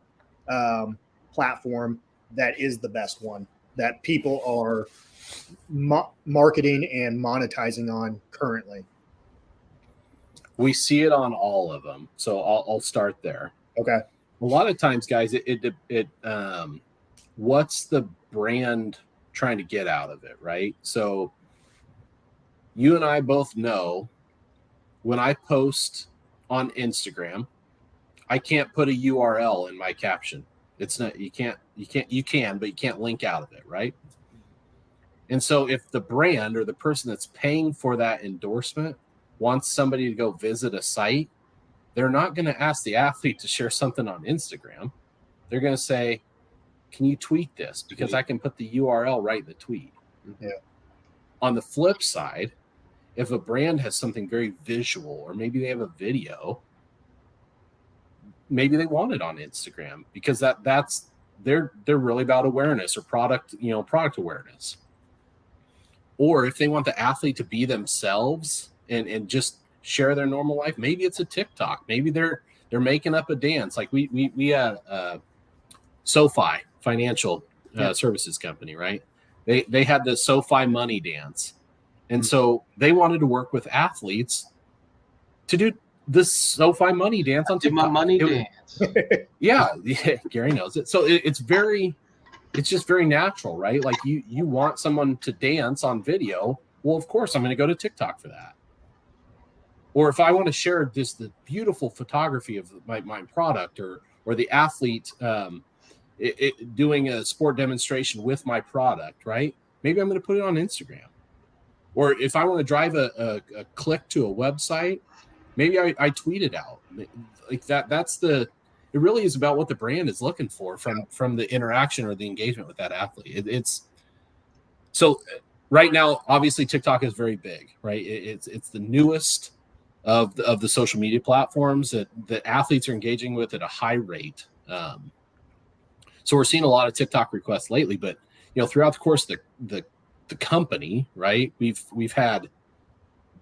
platform that is the best one that people are marketing and monetizing on currently? We see it on all of them. So I'll start there. Okay. A lot of times, guys, what's the brand trying to get out of it, right? So you and I both know when I post on Instagram, I can't put a URL in my caption. It's not, you can, but you can't link out of it, right? And so if the brand or the person that's paying for that endorsement wants somebody to go visit a site, they're not going to ask the athlete to share something on Instagram. They're going to say, can you tweet this? Because I can put the URL right in the tweet. Yeah. On the flip side, if a brand has something very visual, or maybe they have a video, maybe they want it on Instagram, because that's they're really about awareness or product awareness. Or if they want the athlete to be themselves and just share their normal life, maybe it's a TikTok. Maybe they're making up a dance. Like we had SoFi Financial Services Company, right? They had the SoFi Money Dance, and so they wanted to work with athletes to do the SoFi Money Dance on TikTok. My money dance. Yeah, Gary knows it. So it's just very natural, right? Like you want someone to dance on video. Well, of course, I'm going to go to TikTok for that. Or if I want to share the beautiful photography of my product, or the athlete doing a sport demonstration with my product, right? Maybe I'm going to put it on Instagram. Or if I want to drive a click to a website, maybe I tweet it out. Like that's it really is about what the brand is looking for from the interaction or the engagement with that athlete. It's so right now, obviously TikTok is very big, right? It's the newest of the social media platforms that athletes are engaging with at a high rate. So we're seeing a lot of TikTok requests lately, but throughout the course of the company, right? We've had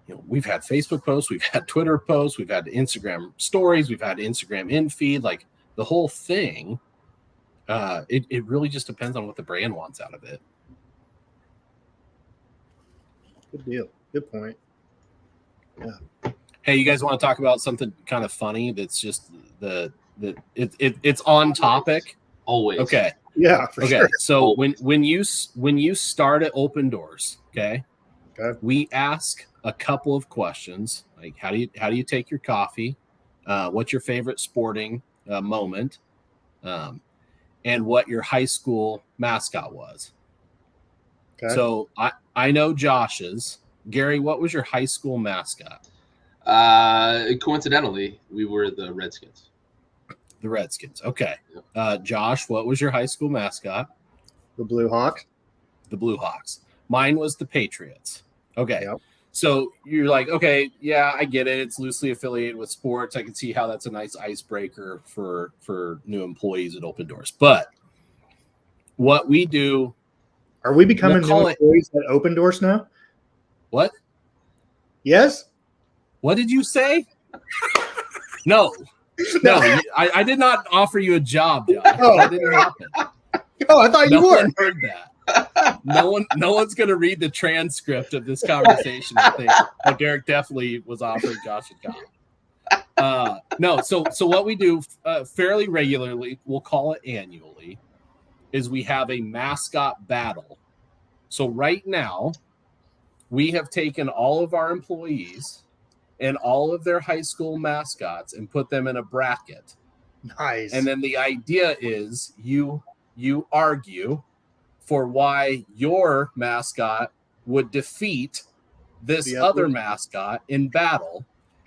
Facebook posts, we've had Twitter posts, we've had Instagram stories, we've had Instagram in feed, like the whole thing. It really just depends on what the brand wants out of it. Good deal. Good point. Yeah. Hey, you guys want to talk about something kind of funny that's just it's on topic? Always. Okay. Yeah, for sure. So when you start at Opendorse, okay, we ask a couple of questions, like how do you take your coffee, what's your favorite sporting moment, and what your high school mascot was. Okay. So I know Josh's. Gary, what was your high school mascot? Coincidentally, we were the Redskins. The Redskins. Okay. Josh, what was your high school mascot? The Blue Hawks. The Blue Hawks. Mine was the Patriots. Okay. Yep. So you're like, okay, yeah, I get it. It's loosely affiliated with sports. I can see how that's a nice icebreaker for new employees at Opendorse. But what we do. Are we becoming new employees at Opendorse now? What? Yes. What did you say? No. No, I did not offer you a job, Josh. Oh. That didn't happen. Oh, I thought you were. No one heard that. No one's going to read the transcript of this conversation and think, oh, Derek definitely was offering Josh a job. No, so what we do fairly regularly, we'll call it annually, is we have a mascot battle. So right now, we have taken all of our employees and all of their high school mascots and put them in a bracket. Nice. And then the idea is you argue for why your mascot would defeat this other mascot in battle.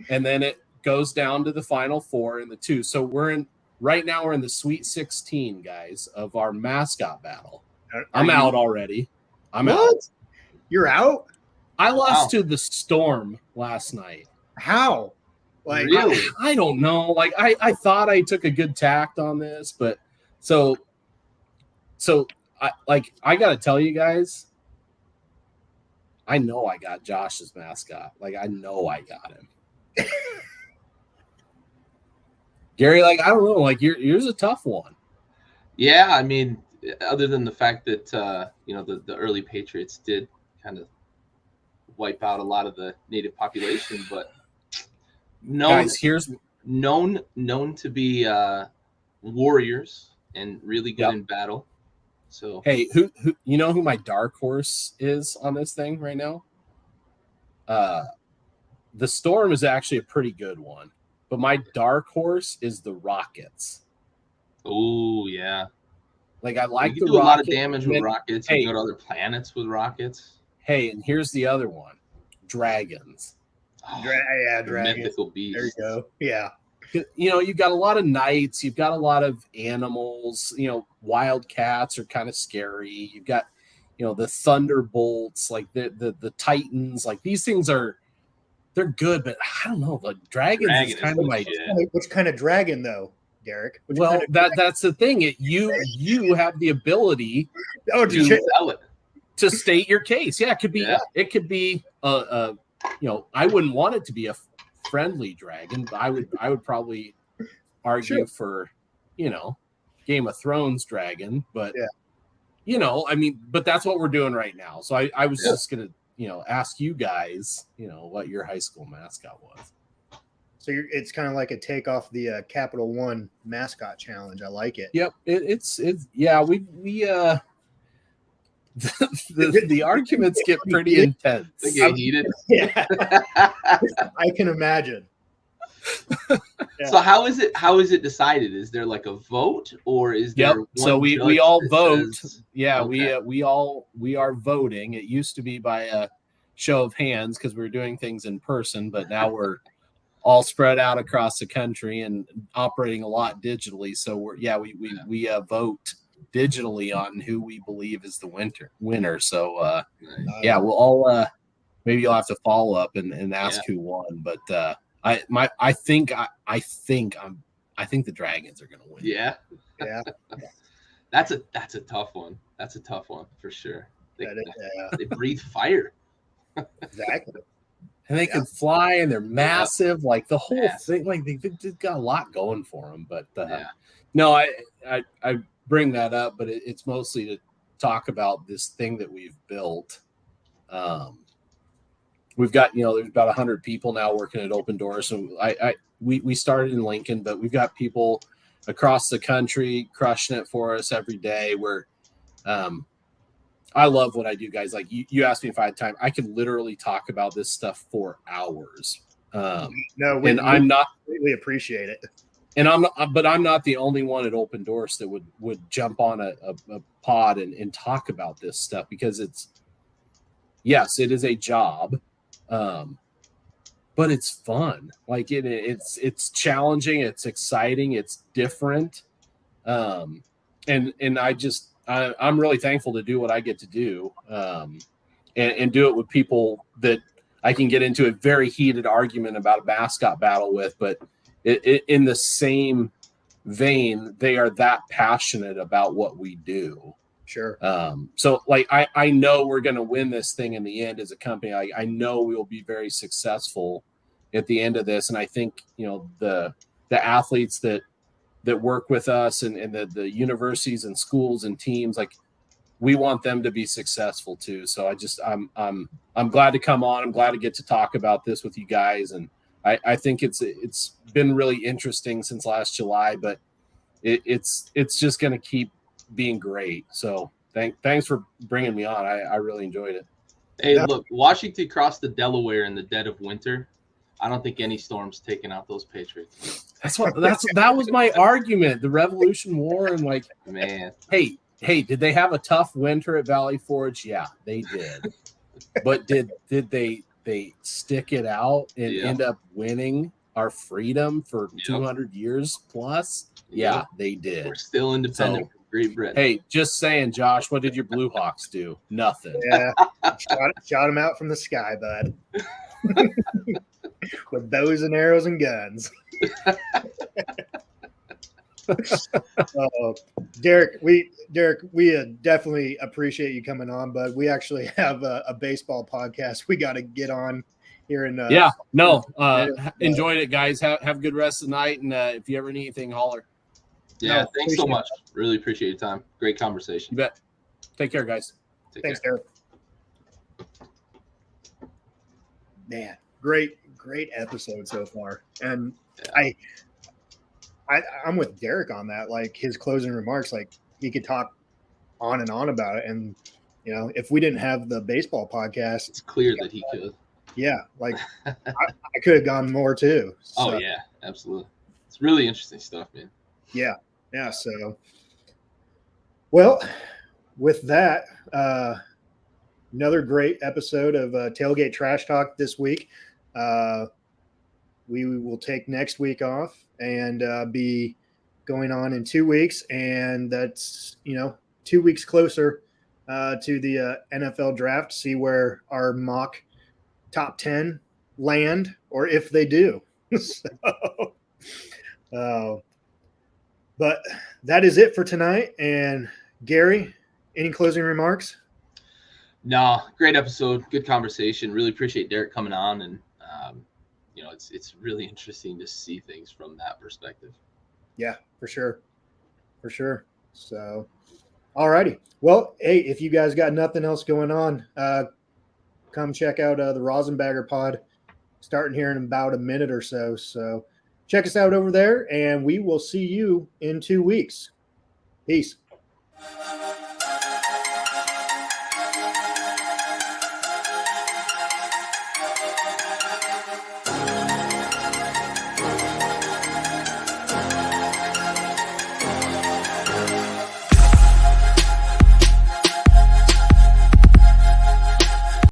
And then it goes down to the final four and the two. So right now we're in the Sweet 16, guys, of our mascot battle. I'm out already. I'm out. You're out? I lost to the Storm last night. How? Like, really? I don't know. Like I thought I took a good tact on this, but so I gotta tell you guys, I know I got Josh's mascot. Like I know I got him. Gary, like I don't know, like yours a tough one. Yeah, I mean, other than the fact that the early Patriots did kind of wipe out a lot of the native population, but known to be warriors and really good in battle. So hey, who you know who my dark horse is on this thing right now? The Storm is actually a pretty good one, but my dark horse is the Rockets. Oh yeah, like I like you the do Rockets. A lot of damage with Rockets. Hey, you go to other planets with Rockets. Hey, and here's the other one: Dragons. Dragons. Mythical beast. There you go. Yeah. You've got a lot of knights, you've got a lot of animals, wild cats are kind of scary. You've got, the thunderbolts, like the titans, like these things they're good, but I don't know. The dragons is kind of my which kind of dragon though, Derek? That's the thing. You have the ability to state your case. Yeah, it could be. Yeah. It could be. I wouldn't want it to be a friendly dragon, but I would probably argue for, Game of Thrones dragon. But but that's what we're doing right now. So I was just gonna ask you guys, what your high school mascot was. So it's kind of like a take off the Capital One mascot challenge. I like it. Yep, it's the arguments get pretty intense. They get heated. Yeah, I can imagine. So how is it decided? Is there like a vote, or is there? Yep. So we all vote. Okay. We are voting. It used to be by a show of hands because we were doing things in person, but now we're all spread out across the country and operating a lot digitally. So we vote digitally on who we believe is the winner. So we'll all maybe you'll have to follow up and ask who won, but I think the Dragons are going to win. Yeah. That's a tough one. That's a tough one for sure. They breathe fire. Exactly. And they can fly, and they're massive. Like the whole thing, like they've got a lot going for them. But no, I bring that up, but it's mostly to talk about this thing that we've built. We've got, there's about 100 people now working at Opendorse. And we started in Lincoln, but we've got people across the country crushing it for us every day. I love what I do, guys. Like you asked me if I had time. I could literally talk about this stuff for hours. We really appreciate it. And I'm not the only one at Opendorse that would jump on a pod and talk about this stuff, because it is a job. But it's fun. Like it's challenging, it's exciting, it's different. And I'm really thankful to do what I get to do, and do it with people that I can get into a very heated argument about a mascot battle with, but in the same vein, they are that passionate about what we do. Sure. So like, I know we're going to win this thing in the end as a company. I know we will be very successful at the end of this. And I think, the athletes that work with us and the universities and schools and teams, like we want them to be successful too. So I'm glad to come on. I'm glad to get to talk about this with you guys. And I think it's been really interesting since last July, but it's just going to keep being great. So thanks for bringing me on. I really enjoyed it. Hey, look, Washington crossed the Delaware in the dead of winter. I don't think any storm's taking out those Patriots. That was my argument. The Revolution War, and like, man, hey, did they have a tough winter at Valley Forge? Yeah, they did. But did they stick it out and end up winning our freedom for 200 years plus? Yeah, they did. We're still independent from Great Britain. Hey, just saying, Josh, what did your Blue Hawks do? Nothing. Yeah, shot them out from the sky, bud. With bows and arrows and guns. Derek, we definitely appreciate you coming on, but we actually have a baseball podcast we got to get on here in enjoyed it, guys. Have a good rest of the night, and if you ever need anything, holler. Yeah, thanks so much. Really appreciate your time. Great conversation. You bet. Take care, guys. Thanks, Derek. Man, great episode so far. And I'm with Derek on that. Like his closing remarks, like he could talk on and on about it. And if we didn't have the baseball podcast, it's clear that he could. Yeah, like I could have gone more too. So. Oh yeah, absolutely. It's really interesting stuff, man. Yeah. So, well, with that, another great episode of Tailgate Trash Talk this week. we will take next week off and be going on in 2 weeks. And that's, 2 weeks closer to the NFL draft, see where our mock top 10 land or if they do. But that is it for tonight. And Gary, any closing remarks? No, great episode. Good conversation. Really appreciate Derek coming on. And, it's really interesting to see things from that perspective. Yeah, for sure. For sure. So, all righty. Well, hey, if you guys got nothing else going on, come check out the Rosenbagger pod starting here in about a minute or so. So check us out over there, and we will see you in 2 weeks. Peace.